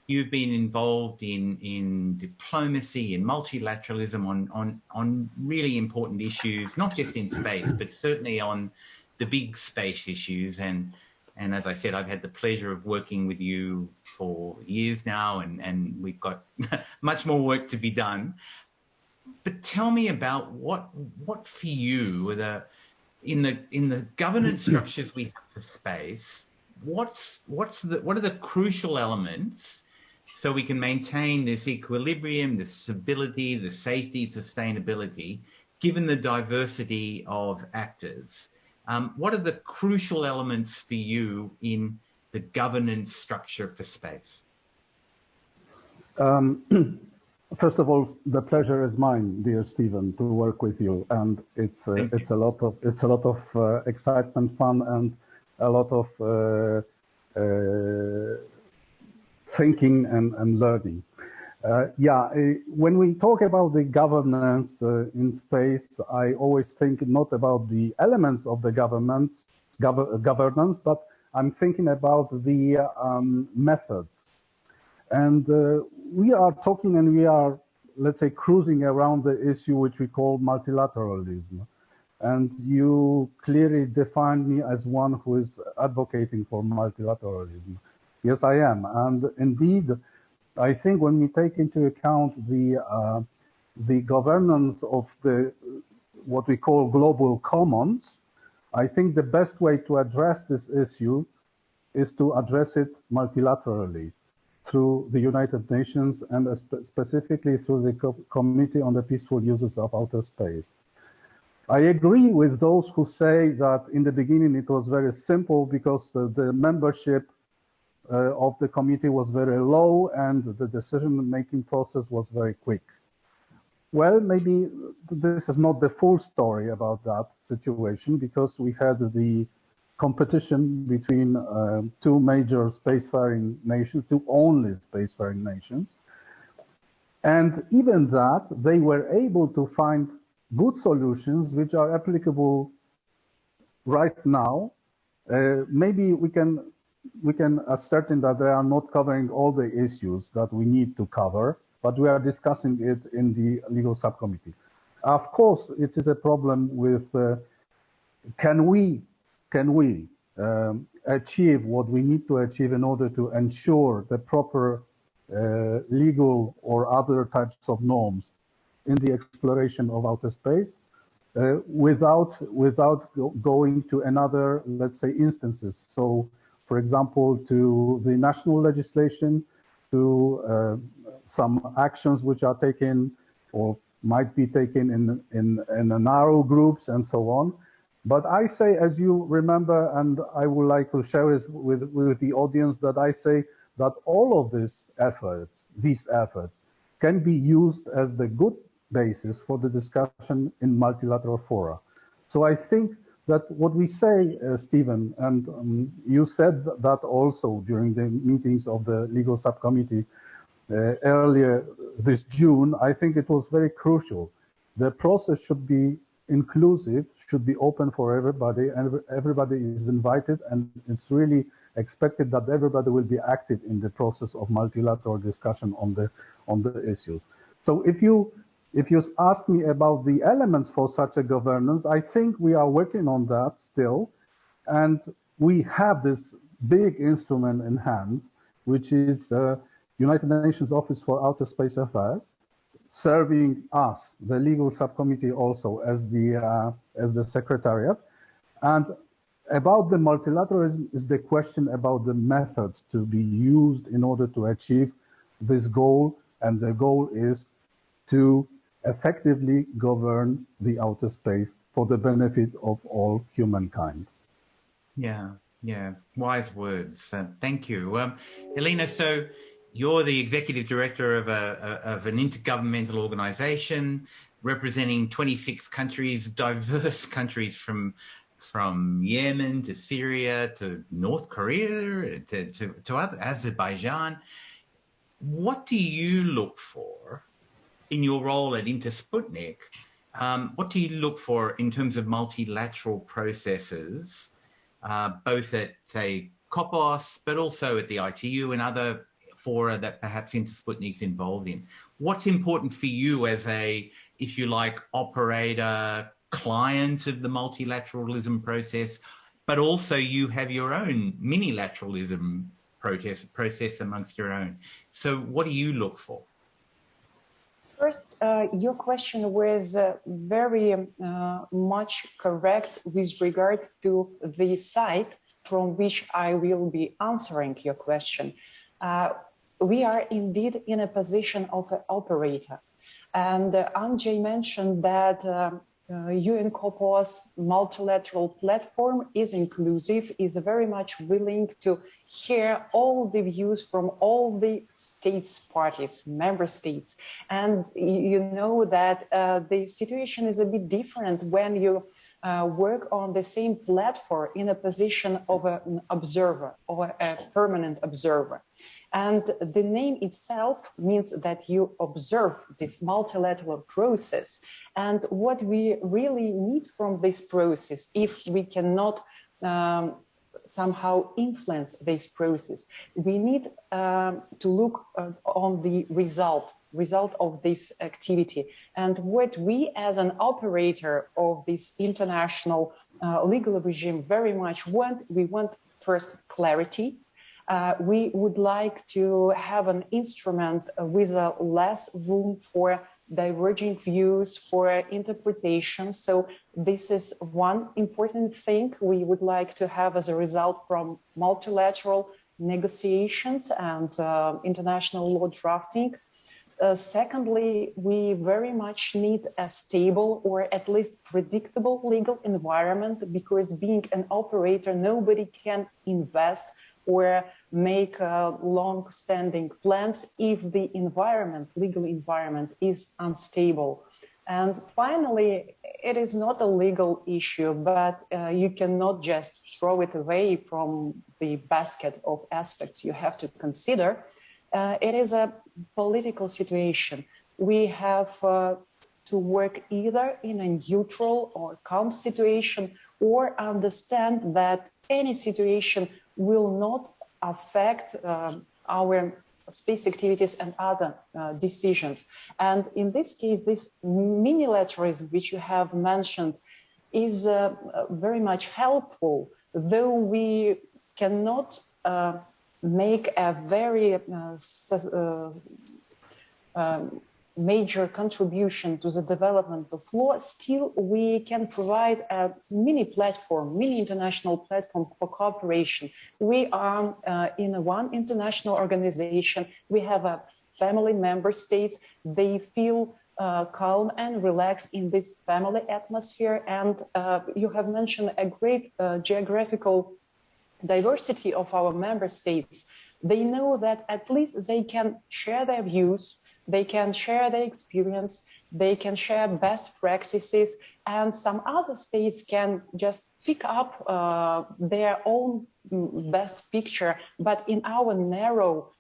you've been involved in diplomacy and multilateralism on really important issues, not just in space, but certainly on the big space issues. And And as I said, I've had the pleasure of working with you for years now, and we've got much more work to be done. But tell me about what for you were in the governance structures we have for space. What are the crucial elements so we can maintain this equilibrium, the stability, the safety, sustainability, given the diversity of actors? What are the crucial elements for you in the governance structure for space? First of all, the pleasure is mine, dear Stephen, to work with you, and it's a lot of excitement, fun, and a lot of thinking and learning. When we talk about the governance in space, I always think not about the elements of the governance, but I'm thinking about the methods. And we are talking and we are, let's say, cruising around the issue which we call multilateralism. And you clearly defined me as one who is advocating for multilateralism. Yes, I am. And indeed, I think when we take into account the governance of what we call global commons, I think the best way to address this issue is to address it multilaterally through the United Nations and specifically through the Committee on the Peaceful Uses of Outer Space. I agree with those who say that in the beginning it was very simple because the membership of the committee was very low and the decision-making process was very quick. Well, maybe this is not the full story about that situation because we had the competition between two major spacefaring nations, two only spacefaring nations. And even that, they were able to find good solutions which are applicable right now. Maybe we can ascertain that they are not covering all the issues that we need to cover, but we are discussing it in the legal subcommittee. Of course, it is a problem with can we achieve what we need to achieve in order to ensure the proper legal or other types of norms in the exploration of outer space without going to another, let's say, instances. So, for example, to the national legislation, to some actions which are taken or might be taken in narrow groups and so on. But I say, as you remember, and I would like to share this with the audience, that I say that all of these efforts can be used as the good basis for the discussion in multilateral fora. So I think that what we say, Stephen, and you said that also during the meetings of the legal subcommittee earlier this June, I think it was very crucial. The process should be inclusive, should be open for everybody, and everybody is invited, and it's really expected that everybody will be active in the process of multilateral discussion on the issues. So if you ask me about the elements for such a governance, I think we are working on that still, and we have this big instrument in hands, which is United Nations Office for Outer Space Affairs, serving us, the legal subcommittee, also as the secretariat. And about the multilateralism is the question about the methods to be used in order to achieve this goal, and the goal is to effectively govern the outer space for the benefit of all humankind. Yeah, wise words. Thank you. Elina, so you're the executive director of an intergovernmental organization representing 26 countries, diverse countries from Yemen to Syria to North Korea to other, Azerbaijan. What do you look for in your role at Intersputnik? What do you look for in terms of multilateral processes, both at, say, COPOS, but also at the ITU and other fora that perhaps Intersputnik's involved in? What's important for you as a, if you like, operator, client of the multilateralism process? but also you have your own minilateralism process amongst your own. So what do you look for? First, your question was very much correct with regard to the site from which I will be answering your question. We are indeed in a position of an operator. And Andrzej mentioned that UNCOPO's multilateral platform is inclusive, is very much willing to hear all the views from all the states parties, member states. And you know that the situation is a bit different when you work on the same platform in a position of an observer or a permanent observer. And the name itself means that you observe this multilateral process. And what we really need from this process, if we cannot somehow influence this process, we need to look on the result of this activity. And what we as an operator of this international legal regime very much want, we want first clarity. We would like to have an instrument with less room for diverging views, for interpretation. So this is one important thing we would like to have as a result from multilateral negotiations and international law drafting. Secondly, we very much need a stable or at least predictable legal environment, because being an operator, nobody can invest or make long-standing plans if the environment, legal environment, is unstable. And finally, it is not a legal issue, but you cannot just throw it away from the basket of aspects you have to consider. It is a political situation. We have to work either in a neutral or calm situation, or understand that any situation will not affect our space activities and other decisions. And in this case, this minilateralism, which you have mentioned, is very much helpful, though we cannot make a very major contribution to the development of law. Still, we can provide a mini international platform for cooperation. We are in one international organization. We have a family member states. They feel calm and relaxed in this family atmosphere. And you have mentioned a great geographical diversity of our member states. They know that at least they can share their views, they can share their experience, they can share best practices, and some other states can just pick up their own best picture, but in our narrow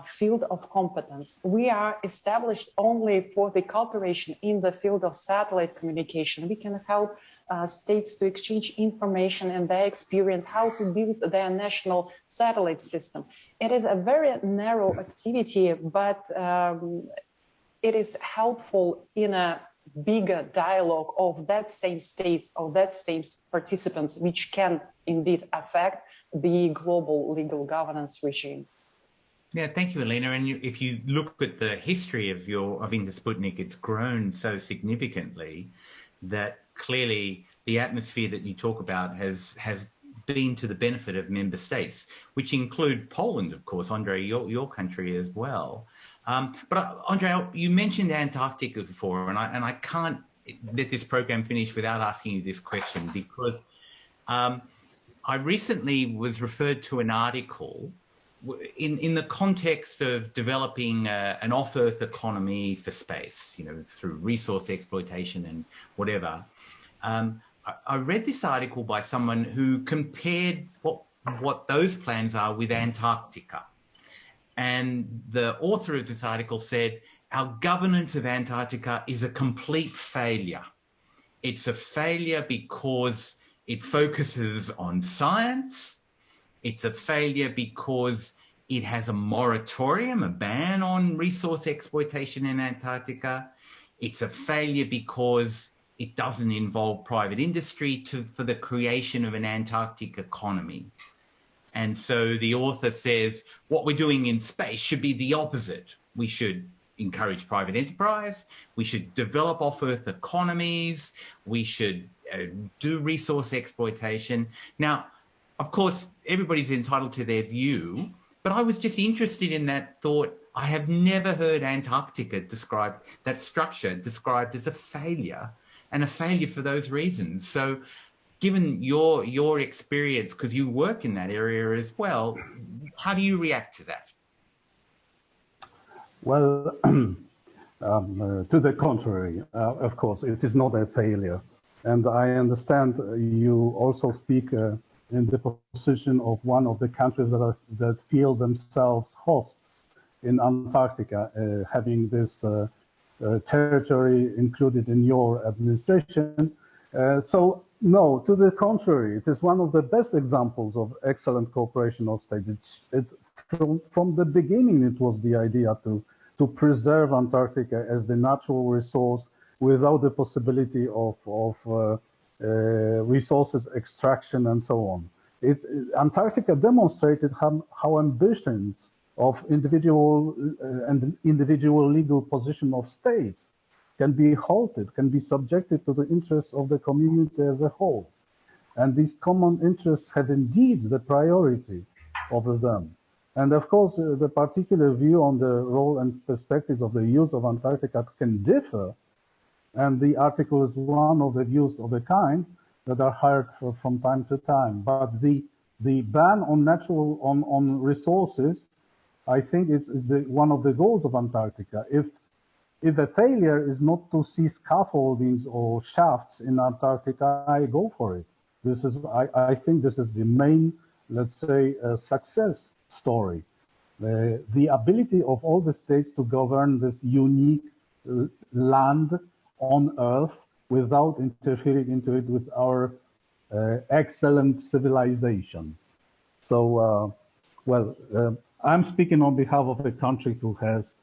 field of competence. We are established only for the cooperation in the field of satellite communication. We can help states to exchange information and their experience, how to build their national satellite system. It is a very narrow activity, but it is helpful in a bigger dialogue of that same states, of that same participants, which can indeed affect the global legal governance regime. Yeah, thank you, Elina. And if you look at the history of Intersputnik, it's grown so significantly that clearly the atmosphere that you talk about has been to the benefit of member states, which include Poland, of course, Andrzej, your country as well. But Andrzej, you mentioned Antarctica before, and I can't let this program finish without asking you this question, because I recently was referred to an article in the context of developing an off-Earth economy for space, through resource exploitation and whatever. I read this article by someone who compared what those plans are with Antarctica. And the author of this article said, our governance of Antarctica is a complete failure. It's a failure because it focuses on science. It's a failure because it has a moratorium, a ban on resource exploitation in Antarctica. It's a failure because it doesn't involve private industry for the creation of an Antarctic economy. And so the author says what we're doing in space should be the opposite. We should encourage private enterprise. We should develop off-Earth economies. We should do resource exploitation. Now, of course, everybody's entitled to their view, but I was just interested in that thought. I have never heard Antarctica described, that structure described as a failure, and a failure for those reasons. So given your experience, because you work in that area as well, how do you react to that? Well, to the contrary, of course, it is not a failure. And I understand you also speak in the position of one of the countries that feel themselves hosts in Antarctica, having this territory included in your administration. So no, to the contrary, it is one of the best examples of excellent cooperation of states. From the beginning, it was the idea to preserve Antarctica as the natural resource without the possibility of resources extraction and so on. Antarctica demonstrated how ambitions of individual legal position of states can be halted, can be subjected to the interests of the community as a whole. And these common interests have indeed the priority over them. And of course, the particular view on the role and perspectives of the use of Antarctica can differ. And the article is one of the views of the kind that are heard from time to time. But the ban on resources, I think is one of the goals of Antarctica. If a failure is not to see scaffoldings or shafts in Antarctica, I go for it. I think this is the main, let's say, success story. The ability of all the states to govern this unique land on Earth without interfering into it with our excellent civilization. So, I'm speaking on behalf of a country who has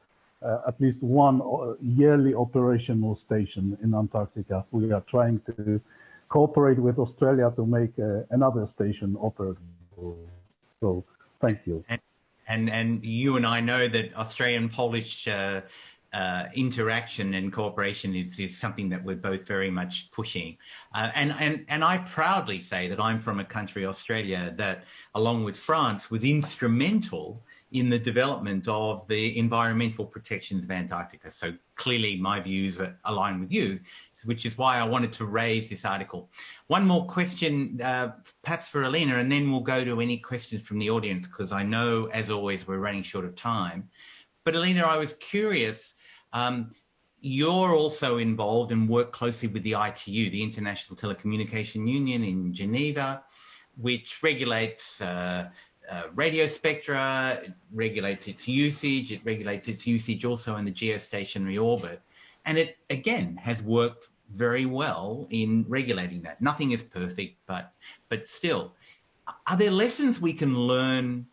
at least one yearly operational station in Antarctica. We are trying to cooperate with Australia to make another station operable. So, thank you. And you and I know that Australian-Polish interaction and cooperation is something that we're both very much pushing. And I proudly say that I'm from a country, Australia, that along with France was instrumental in the development of the environmental protections of Antarctica. So clearly my views align with you, which is why I wanted to raise this article. One more question, perhaps for Elina, and then we'll go to any questions from the audience, because I know, as always, we're running short of time. But Elina, I was curious, you're also involved and work closely with the ITU, the International Telecommunication Union in Geneva, which regulates radio spectra, it regulates its usage, it regulates its usage also in the geostationary orbit. And it, again, has worked very well in regulating that. Nothing is perfect, but still. Are there lessons we can learn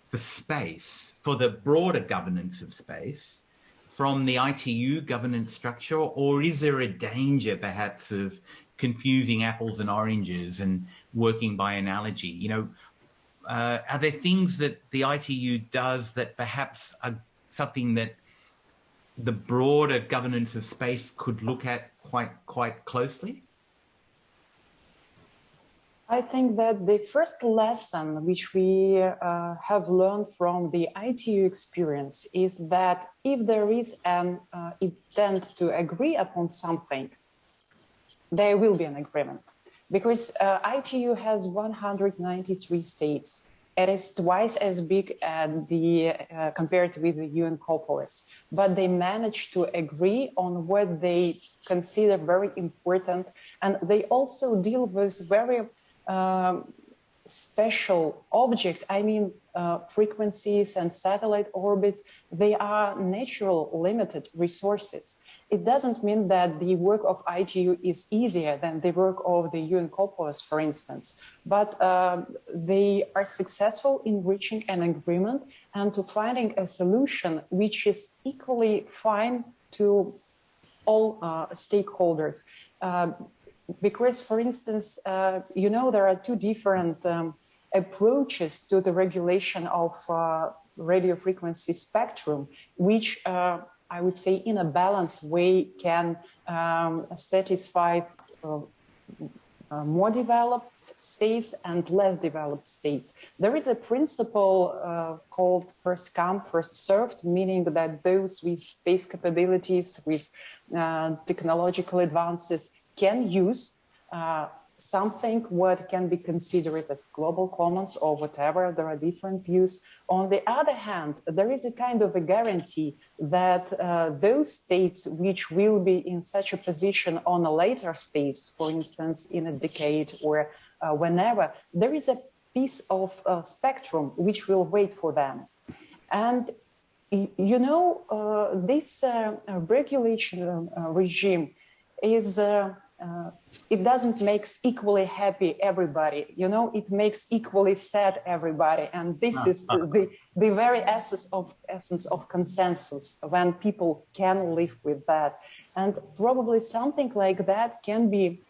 for space, for the broader governance of space, from the ITU governance structure, or is there a danger perhaps of confusing apples and oranges and working by analogy? You know, are there things that the ITU does that perhaps are something that the broader governance of space could look at quite closely? I think that the first lesson which we have learned from the ITU experience is that if there is an intent to agree upon something, there will be an agreement. Because ITU has 193 states. It is twice as big as compared with the UN Corporates. But they managed to agree on what they consider very important. And they also deal with very special objects. I mean, frequencies and satellite orbits, they are natural limited resources. It doesn't mean that the work of ITU is easier than the work of the UN Corporates, for instance, but they are successful in reaching an agreement and to finding a solution which is equally fine to all stakeholders. Because, for instance, you know, there are two different approaches to the regulation of radio frequency spectrum, which I would say in a balanced way can satisfy more developed states and less developed states. There is a principle called first come, first served, meaning that those with space capabilities, with technological advances can use something what can be considered as global commons or whatever. There are different views. On the other hand, there is a kind of a guarantee that those states which will be in such a position on a later stage, for instance, in a decade or whenever, there is a piece of spectrum which will wait for them. And you know, this regulation regime is it doesn't make equally happy everybody, you know, it makes equally sad everybody. And this is the very essence of consensus, when people can live with that. And probably something like that can be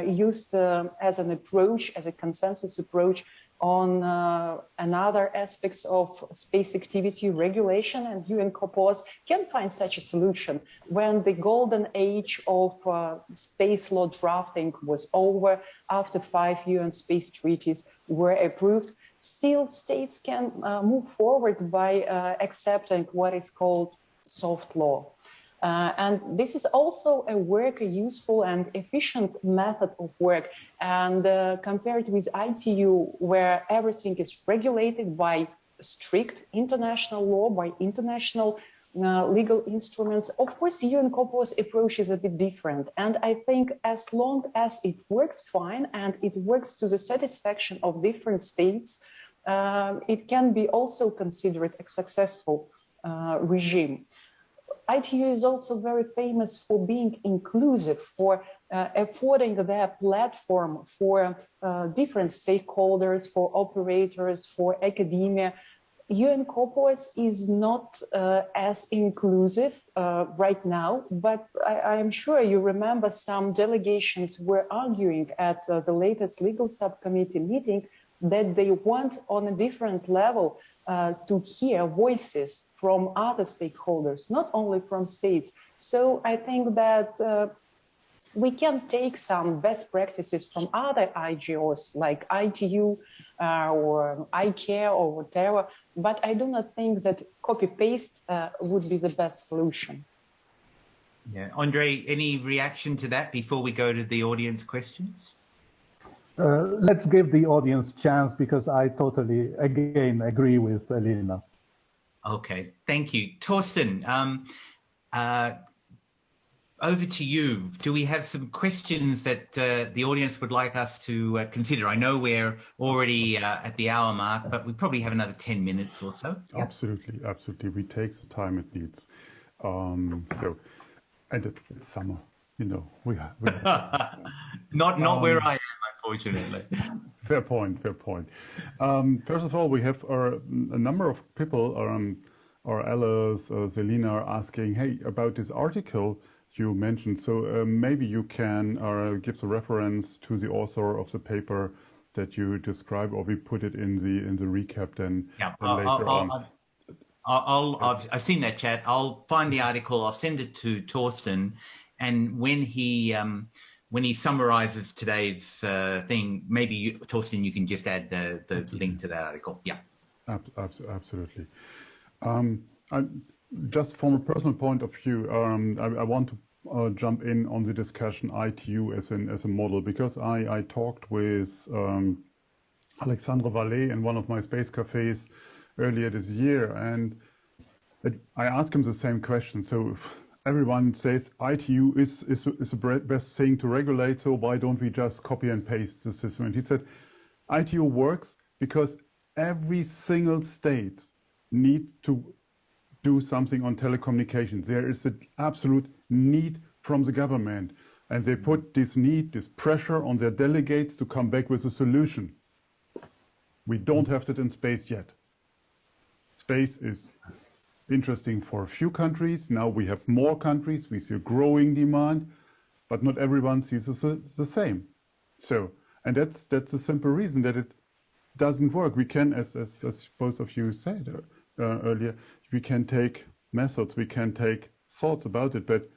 used as an approach, as a consensus approach on another aspects of space activity regulation, and UN COPOS can find such a solution. When the golden age of space law drafting was over, after 5 UN space treaties were approved, still states can move forward by accepting what is called soft law. And this is also a useful and efficient method of work. And compared with ITU, where everything is regulated by strict international law, by international legal instruments, of course, UN COPOS approach is a bit different. And I think as long as it works fine and it works to the satisfaction of different states, it can be also considered a successful regime. ITU is also very famous for being inclusive, for affording their platform for different stakeholders, for operators, for academia. UN COPOS is not as inclusive right now, but I am sure you remember some delegations were arguing at the latest legal subcommittee meeting that they want on a different level to hear voices from other stakeholders, not only from states. So I think that we can take some best practices from other IGOs like ITU or ICARE or whatever, but I do not think that copy-paste would be the best solution. Yeah, Andrzej, any reaction to that before we go to the audience questions? Let's give the audience chance, because I totally, again, agree with Elina. Okay, thank you. Torsten, over to you. Do we have some questions that the audience would like us to consider? I know we're already at the hour mark, but we probably have another 10 minutes or so. Yeah. Absolutely, absolutely. We take the time it needs. And it's summer, you know. Not where I am, unfortunately. Fair point, fair point. First of all, we have a number of people, or Alice, Elina, are asking, hey, about this article you mentioned. So maybe you can give the reference to the author of the paper that you described, or we put it in the recap then, later on. I've seen that chat. I'll find the article. I'll send it to Torsten, and when he summarizes today's thing, maybe Torsten, you can just add the link to that article. Yeah. Absolutely. Just from a personal point of view, I want to jump in on the discussion ITU as a model, because I talked with Alexandre Vallée in one of my space cafes earlier this year, and I asked him the same question. So everyone says ITU is the best thing to regulate, so why don't we just copy and paste the system? And he said ITU works because every single state needs to do something on telecommunications. There is an absolute need from the government, and they put this pressure on their delegates to come back with a solution. We don't have that in space yet. Space is interesting for a few countries. Now we have more countries. We see a growing demand, but not everyone sees the same. So, and that's the simple reason that it doesn't work. We can, as both of you said earlier, we can take methods, we can take thoughts about it, but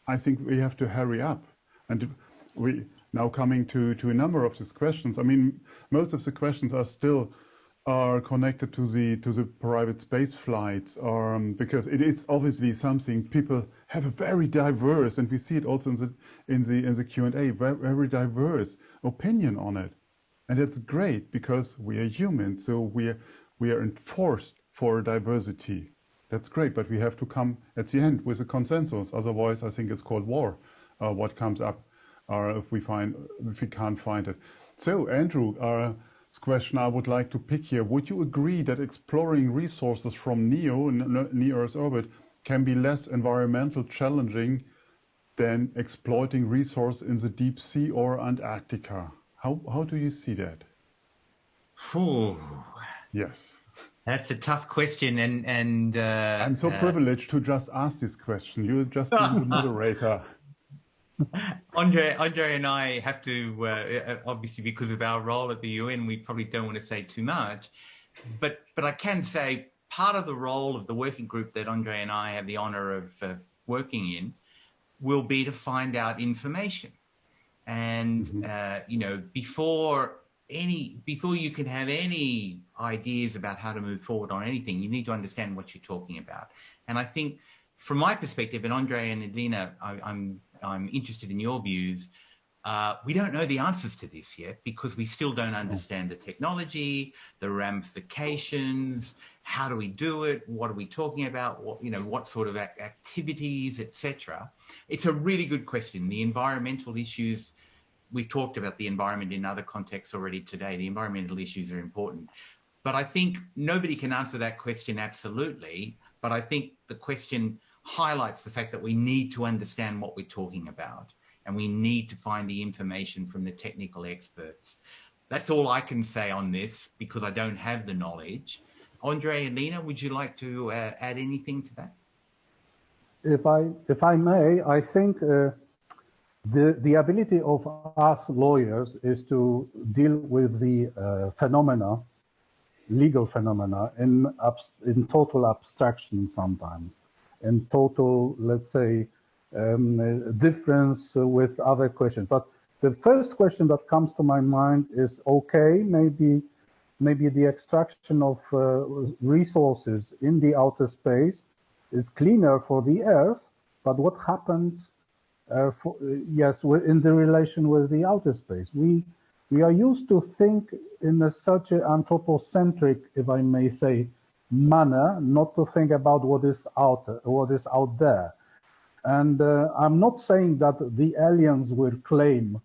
I think we have to hurry up. And we now coming to a number of these questions. I mean, most of the questions are connected to the private space flights, because it is obviously something people have a very diverse, and we see it also in the Q&A, very diverse opinion on it. And it's great because we are human, so we are enforced for diversity. That's great, but we have to come at the end with a consensus. Otherwise, I think it's called war. What comes up, if we can't find it. So, Andrew, this question I would like to pick here: would you agree that exploring resources from near Earth orbit can be less environmental challenging than exploiting resources in the deep sea or Antarctica? How do you see that? Ooh. Yes. That's a tough question, and I'm so privileged to just ask this question. You're just being the moderator. Andrzej and I have to, obviously because of our role at the UN, we probably don't want to say too much, but I can say part of the role of the working group that Andrzej and I have the honor of working in will be to find out information. And, you know, before you can have any ideas about how to move forward on anything, you need to understand what you're talking about. And I think from my perspective, and Andrzej and Elina, I'm interested in your views. We don't know the answers to this yet because we still don't understand the technology, the ramifications, how do we do it, what are we talking about, what sort of activities, etc. It's a really good question. The environmental issues, we've talked about the environment in other contexts already today. The environmental issues are important. But I think nobody can answer that question absolutely. But I think the question highlights the fact that we need to understand what we're talking about, and we need to find the information from the technical experts. That's all I can say on this because I don't have the knowledge. Andrzej and Elina, would you like to add anything to that? If I may, I think the ability of us lawyers is to deal with the phenomena, legal phenomena, in total abstraction sometimes, in total, let's say, difference with other questions. But the first question that comes to my mind is, okay, maybe the extraction of resources in the outer space is cleaner for the Earth, but what happens in the relation with the outer space? We are used to think in such an anthropocentric, if I may say, manner, not to think about what is out there. And I'm not saying that the aliens will claim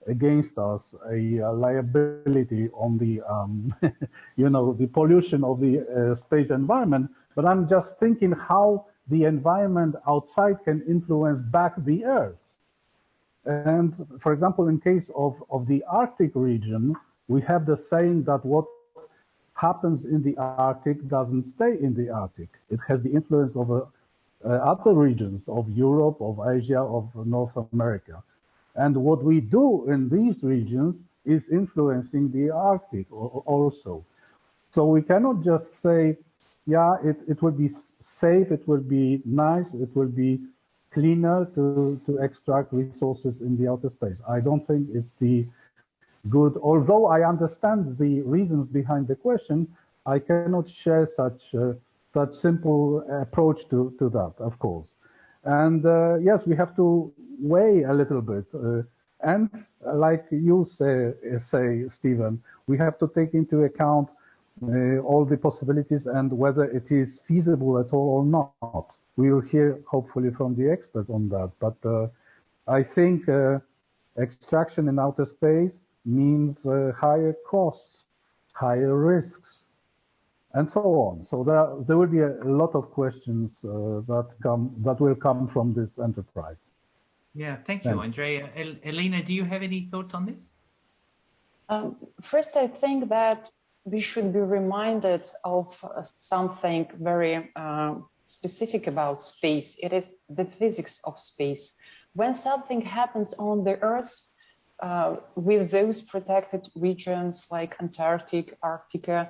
against us a liability on the, the pollution of the space environment, but I'm just thinking how the environment outside can influence back the Earth. And for example, in case of the Arctic region, we have the saying that what happens in the Arctic doesn't stay in the Arctic. It has the influence of other regions of Europe, of Asia, of North America. And what we do in these regions is influencing the Arctic also. So we cannot just say, yeah, it will be safe, it will be nice, it will be cleaner to extract resources in the outer space. I don't think it's the good, although I understand the reasons behind the question, I cannot share such simple approach to that, of course. And yes, we have to weigh a little bit. And like you say, Stephen, we have to take into account all the possibilities and whether it is feasible at all or not. We will hear hopefully from the experts on that. But I think extraction in outer space means higher costs, higher risks, and so on. So there will be a lot of questions that will come from this enterprise. Yeah, thank you, Andrzej. Elina, do you have any thoughts on this? First, I think that we should be reminded of something very specific about space. It is the physics of space. When something happens on the Earth, with those protected regions like Antarctic, Arctica,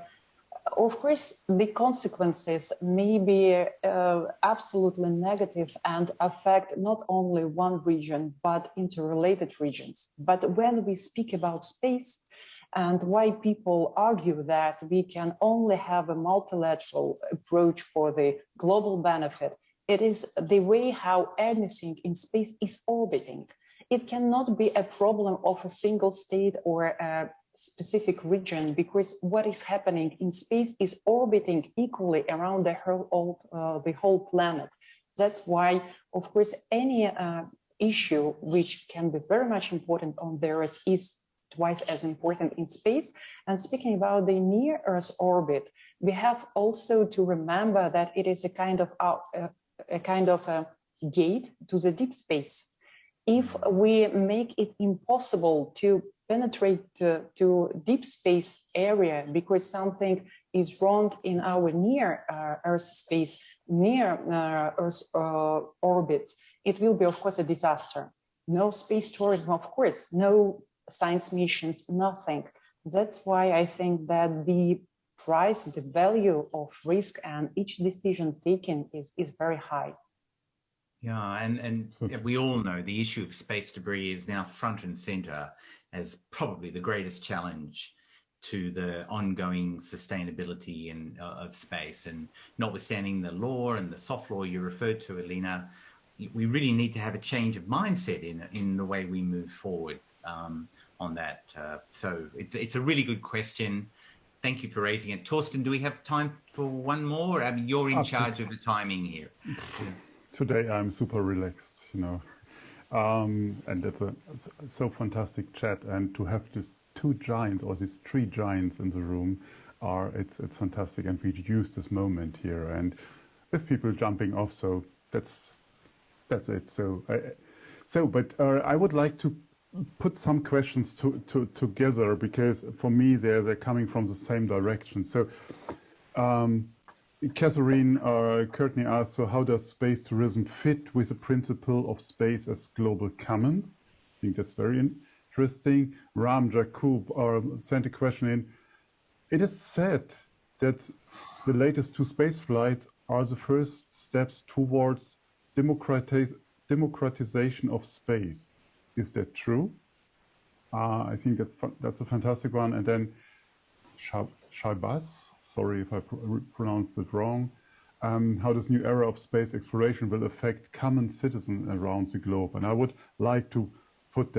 of course, the consequences may be absolutely negative and affect not only one region, but interrelated regions. But when we speak about space, and why people argue that we can only have a multilateral approach for the global benefit, it is the way how anything in space is orbiting. It cannot be a problem of a single state or a specific region, because what is happening in space is orbiting equally around the whole planet. That's why, of course, any issue which can be very much important on the Earth is twice as important in space. And speaking about the near Earth orbit, we have also to remember that it is a kind of a gate to the deep space. If we make it impossible to penetrate to deep space area because something is wrong in our near Earth space, near Earth orbits, it will be, of course, a disaster. No space tourism, of course, no science missions, nothing. That's why I think that the price, the value of risk and each decision taken is very high. Yeah, and we all know the issue of space debris is now front and center as probably the greatest challenge to the ongoing sustainability of space. And notwithstanding the law and the soft law you referred to, Elina, we really need to have a change of mindset in the way we move forward on that. So it's a really good question. Thank you for raising it. Torsten, do we have time for one more? I mean, you're in charge of the timing here. Today I'm super relaxed, you know, and it's so fantastic chat, and to have these two giants or these three giants in the room it's fantastic, and we use this moment here, and with people jumping off, so that's it. But I would like to put some questions together, because for me they're coming from the same direction. So. Catherine Courtney asked, so how does space tourism fit with the principle of space as global commons? I think that's very interesting. Ram Jakub sent a question in. It is said that the latest two space flights are the first steps towards democratization of space. Is that true? I think that's a fantastic one. And then Shabazz, sorry if I pronounced it wrong. How this new era of space exploration will affect common citizens around the globe. And I would like to put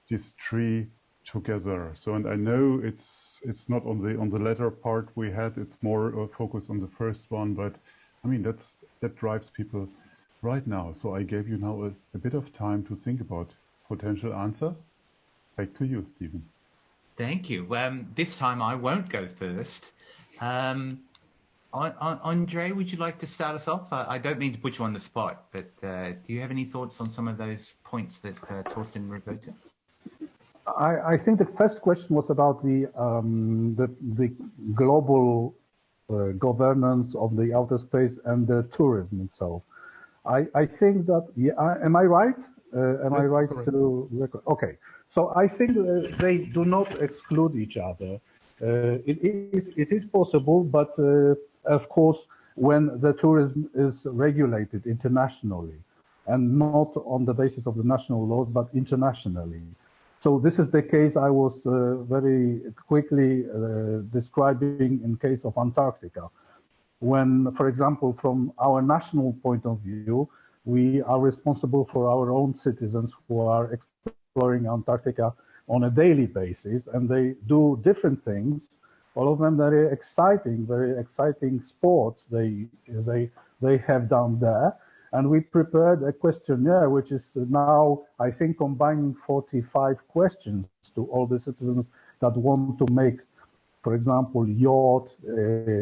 these three together. So, and I know it's not on the latter part we had, it's more focused on the first one, but I mean, that drives people right now. So I gave you now a bit of time to think about potential answers. Back to you, Stephen. Thank you. This time I won't go first. Andrzej, would you like to start us off? I don't mean to put you on the spot, but do you have any thoughts on some of those points that Torsten referred to? I think the first question was about the global governance of the outer space and the tourism itself. I think that, am I right? Am I right to record? Okay, so I think they do not exclude each other. It is possible, but of course, when the tourism is regulated internationally and not on the basis of the national laws, but internationally. So this is the case I was very quickly describing in case of Antarctica. When, for example, from our national point of view, we are responsible for our own citizens who are exploring Antarctica on a daily basis, and they do different things. All of them very exciting sports they have done there. And we prepared a questionnaire, which is now, I think, combining 45 questions to all the citizens that want to make, for example, yacht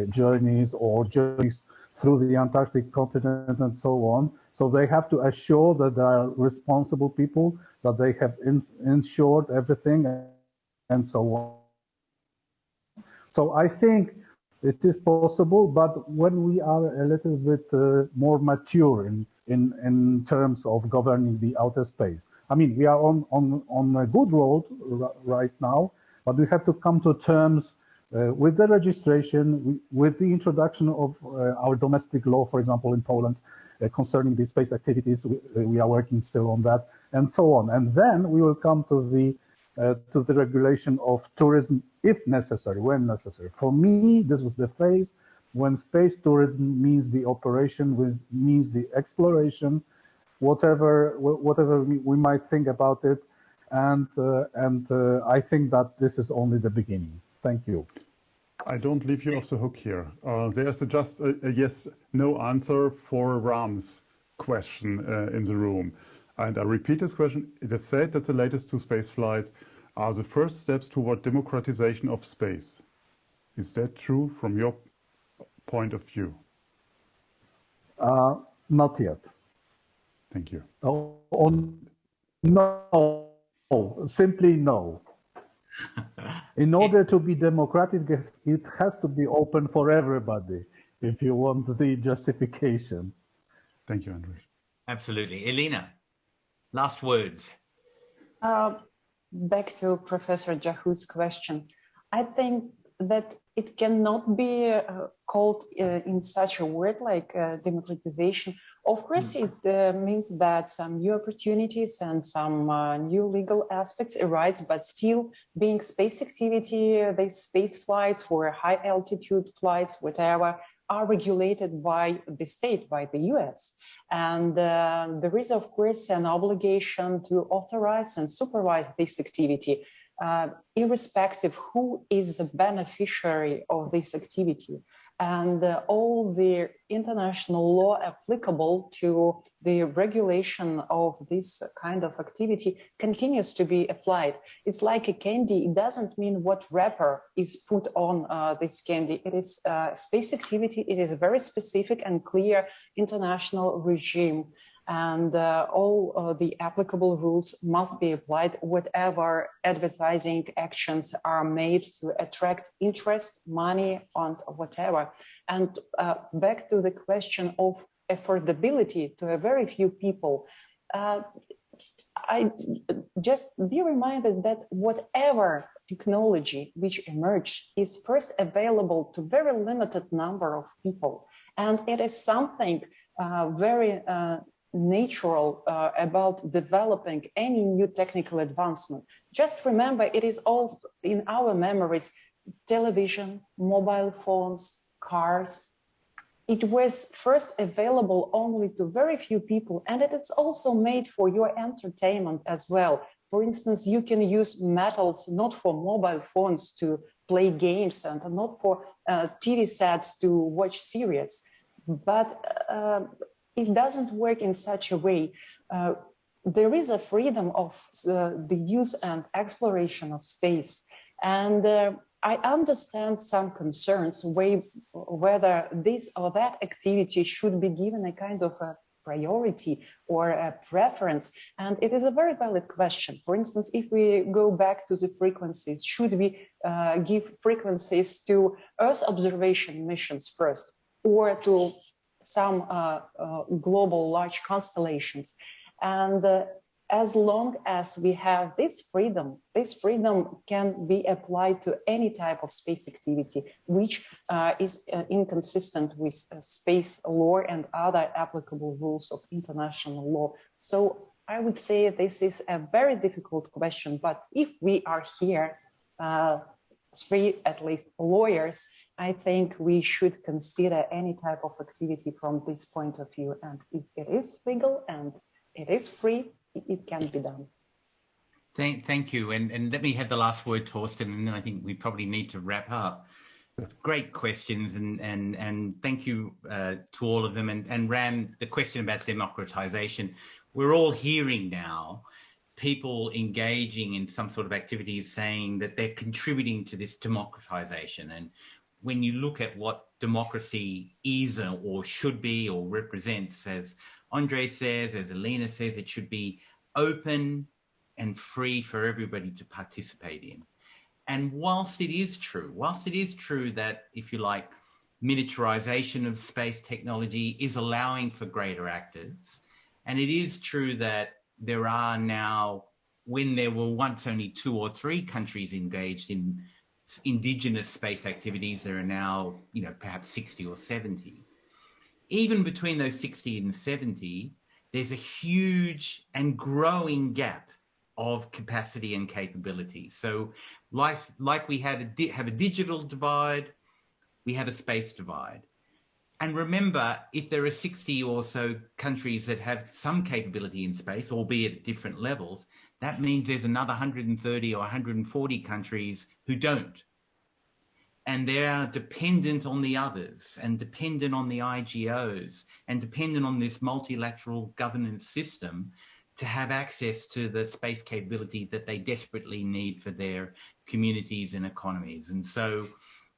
journeys or journeys through the Antarctic continent and so on. So they have to assure that they are responsible people, that they have insured everything and so on. So I think It is possible, but when we are a little bit more mature in terms of governing the outer space. I mean, we are on a good road right now, but we have to come to terms with the registration, with the introduction of our domestic law, for example, in Poland, concerning the space activities. We are working still on that, and so on. And then we will come to the regulation of tourism, if necessary, when necessary. For me, this is the phase when space tourism means the operation, means the exploration, whatever we might think about it, and I think that this is only the beginning. Thank you. I don't leave you off the hook here. There's just a yes/no answer for Ram's question in the room. And I repeat this question. It is said that the latest 2 space flights are the first steps toward democratization of space. Is that true from your point of view? Not yet. Thank you. No, simply no. In order to be democratic, it has to be open for everybody, if you want the justification. Thank you, Andrzej. Absolutely. Elina, last words. Back to Professor Jahu's question. I think that it cannot be called in such a word like democratization. Of course, it means that some new opportunities and some new legal aspects arise, but still being space activity, these space flights or high altitude flights, whatever, are regulated by the state, by the US. And there is, of course, an obligation to authorize and supervise this activity, irrespective who is the beneficiary of this activity. And all the international law applicable to the regulation of this kind of activity continues to be applied. It's like a candy. It doesn't mean what wrapper is put on this candy. It is space activity. It is a very specific and clear international regime. And all the applicable rules must be applied, whatever advertising actions are made to attract interest, money, and whatever. And back to the question of affordability to a very few people, I just be reminded that whatever technology which emerged is first available to very limited number of people. And it is something very natural about developing any new technical advancement. Just remember, it is all in our memories: television, mobile phones, cars. It was first available only to very few people, and it is also made for your entertainment as well. For instance, you can use metals not for mobile phones to play games and not for TV sets to watch series, but it doesn't work in such a way. There is a freedom of the use and exploration of space. And I understand some concerns whether this or that activity should be given a kind of a priority or a preference. And it is a very valid question. For instance, if we go back to the frequencies, should we give frequencies to Earth observation missions first, or to some global large constellations? And as long as we have this freedom can be applied to any type of space activity, which is inconsistent with space law and other applicable rules of international law. So I would say this is a very difficult question, but if we are here, 3 at least lawyers, I think we should consider any type of activity from this point of view. And if it is legal and it is free, it can be done. Thank you. And let me have the last word, Torsten, and then I think we probably need to wrap up. Great questions, and thank you to all of them. And Ram, the question about democratization, we're all hearing now people engaging in some sort of activities saying that they're contributing to this democratization. And when you look at what democracy is or should be or represents, as Andrzej says, as Elina says, it should be open and free for everybody to participate in. And whilst it is true that, if you like, miniaturization of space technology is allowing for greater actors, and it is true that there are now, when there were once only 2 or 3 countries engaged in indigenous space activities, there are now, perhaps 60 or 70. Even between those 60 and 70, there's a huge and growing gap of capacity and capability. So like we have a digital divide, we have a space divide. And remember, if there are 60 or so countries that have some capability in space, albeit at different levels, that means there's another 130 or 140 countries who don't. And they are dependent on the others, and dependent on the IGOs, and dependent on this multilateral governance system to have access to the space capability that they desperately need for their communities and economies. And so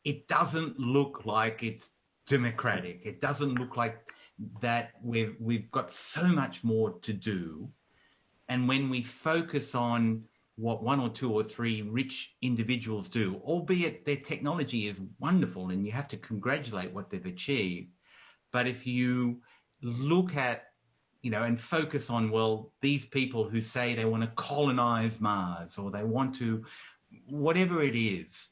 it doesn't look like it's democratic. It doesn't look like that we've got so much more to do. And when we focus on what 1 or 2 or 3 rich individuals do, albeit their technology is wonderful and you have to congratulate what they've achieved, but if you look at, and focus on, well, these people who say they want to colonize Mars, or they want to, whatever it is,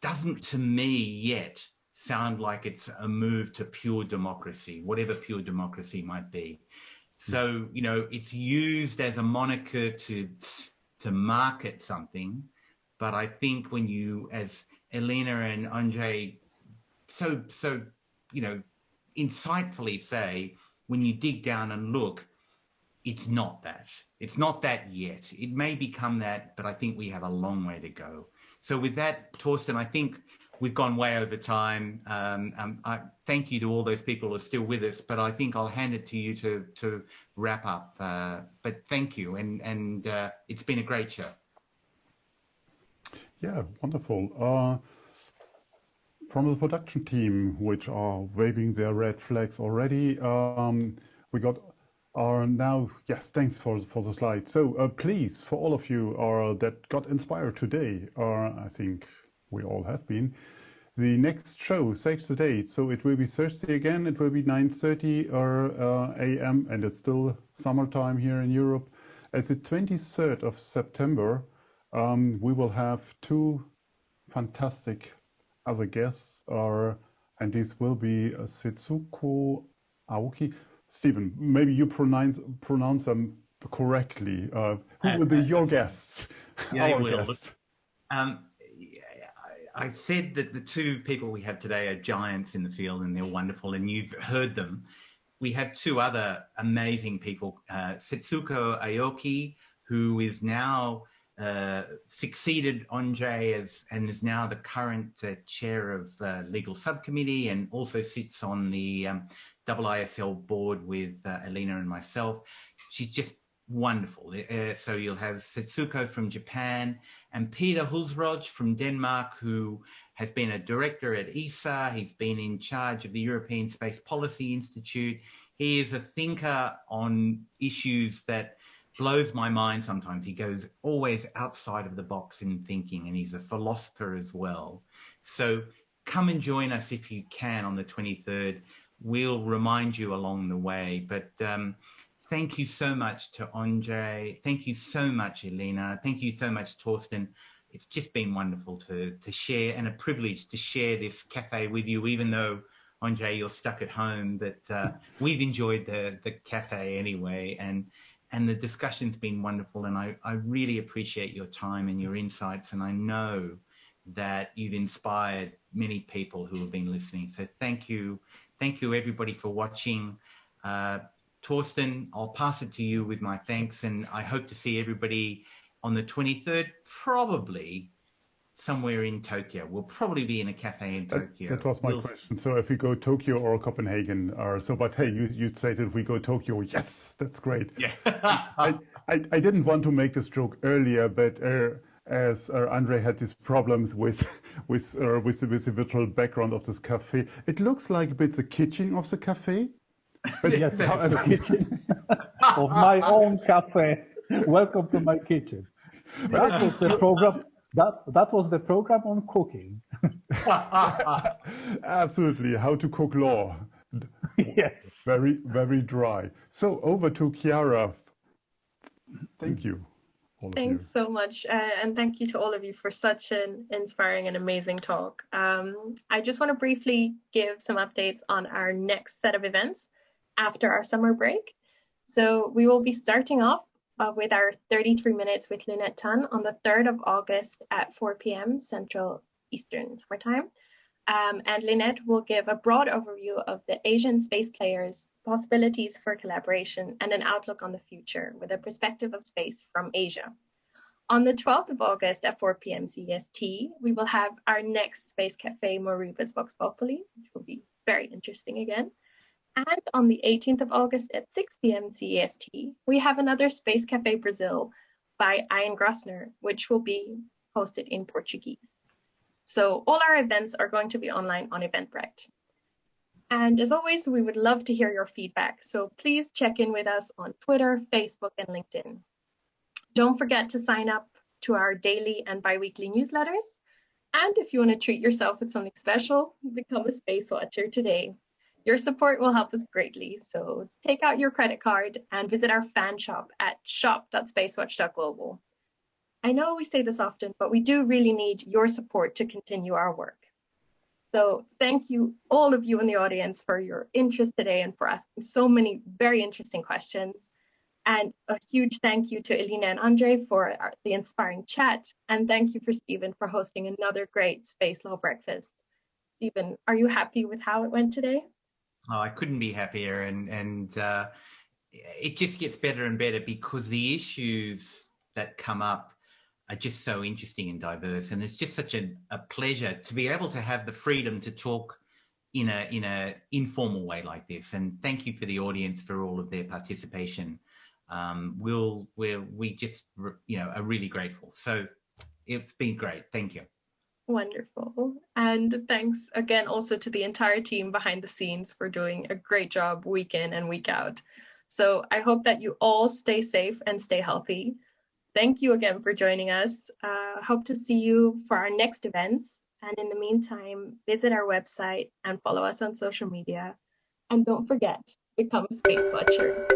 doesn't to me yet sound like it's a move to pure democracy, whatever pure democracy might be. So, it's used as a moniker to market something. But I think when you, as Elina and Andrzej so insightfully say, when you dig down and look, it's not that. It's not that yet. It may become that, but I think we have a long way to go. So with that, Torsten, I think we've gone way over time. I thank you to all those people who are still with us, but I think I'll hand it to you to wrap up. But thank you, and it's been a great show. Yeah, wonderful. From the production team, which are waving their red flags already, we got our now, yes, thanks for the slide. So please, for all of you that got inspired today, I think we all have been, the next show, save the date. So it will be Thursday again. It will be 9:30 a.m. and it's still summertime here in Europe. It's the 23rd of September. We will have 2 fantastic other guests, and this will be Setsuko Aoki. Stephen, maybe you pronounce them correctly. Who will be your guests? Yeah, I will. Guests. I said that the 2 people we have today are giants in the field, and they're wonderful, and you've heard them. We have 2 other amazing people. Setsuko Aoki, who is now succeeded Andrzej and is now the current chair of legal subcommittee, and also sits on the ISL board with Elina and myself. She's just wonderful. So you'll have Setsuko from Japan, and Peter Hulsroj from Denmark, who has been a director at ESA. He's been in charge of the European Space Policy Institute. He is a thinker on issues that blows my mind sometimes. He goes always outside of the box in thinking, and he's a philosopher as well. So come and join us if you can on the 23rd. We'll remind you along the way. But thank you so much to Andrzej. Thank you so much, Elina. Thank you so much, Torsten. It's just been wonderful to share, and a privilege to share this cafe with you, even though, Andrzej, you're stuck at home. But we've enjoyed the cafe anyway, and the discussion's been wonderful, and I really appreciate your time and your insights, and I know that you've inspired many people who have been listening. So thank you. Thank you, everybody, for watching. Torsten, I'll pass it to you with my thanks, and I hope to see everybody on the 23rd, probably somewhere in Tokyo. We'll probably be in a cafe in Tokyo. That was my question. So if we go Tokyo or Copenhagen, but hey, you said if we go Tokyo, yes, that's great. Yeah. I didn't want to make this joke earlier, but as Andrzej had these problems with the virtual background of this cafe, it looks like a bit the kitchen of the cafe. But yes, the kitchen of my own cafe. Welcome to my kitchen. That was the program. That was the program on cooking. Absolutely, how to cook law. Yes. Very, very dry. So over to Chiara. Thank you, all of you. Thanks so much, and thank you to all of you for such an inspiring and amazing talk. I just want to briefly give some updates on our next set of events after our summer break. So we will be starting off with our 33 minutes with Lynette Tan on the 3rd of August at 4 p.m. Central Eastern Summer Time. And Lynette will give a broad overview of the Asian space players, possibilities for collaboration, and an outlook on the future with a perspective of space from Asia. On the 12th of August at 4 p.m. CEST, we will have our next Space Café Moruba's Vox-Populi, which will be very interesting again. And on the 18th of August at 6 p.m. CEST, we have another Space Café Brazil by Ian Grossner, which will be hosted in Portuguese. So all our events are going to be online on Eventbrite. And as always, we would love to hear your feedback. So please check in with us on Twitter, Facebook, and LinkedIn. Don't forget to sign up to our daily and bi-weekly newsletters. And if you want to treat yourself with something special, become a Space Watcher today. Your support will help us greatly. So take out your credit card and visit our fan shop at shop.SpaceWatch.Global. I know we say this often, but we do really need your support to continue our work. So thank you, all of you in the audience, for your interest today and for asking so many very interesting questions. And a huge thank you to Elina and Andrzej for the inspiring chat. And thank you for Stephen for hosting another great Space Law Breakfast. Stephen, are you happy with how it went today? Oh, I couldn't be happier. And it just gets better and better because the issues that come up are just so interesting and diverse. And it's just such a pleasure to be able to have the freedom to talk in a informal way like this. And thank you for the audience for all of their participation. We just, are really grateful. So it's been great. Thank you. Wonderful. And thanks again also to the entire team behind the scenes for doing a great job week in and week out. So I hope that you all stay safe and stay healthy. Thank you again for joining us. Hope to see you for our next events. And in the meantime, visit our website and follow us on social media. And don't forget, become a Space Watcher.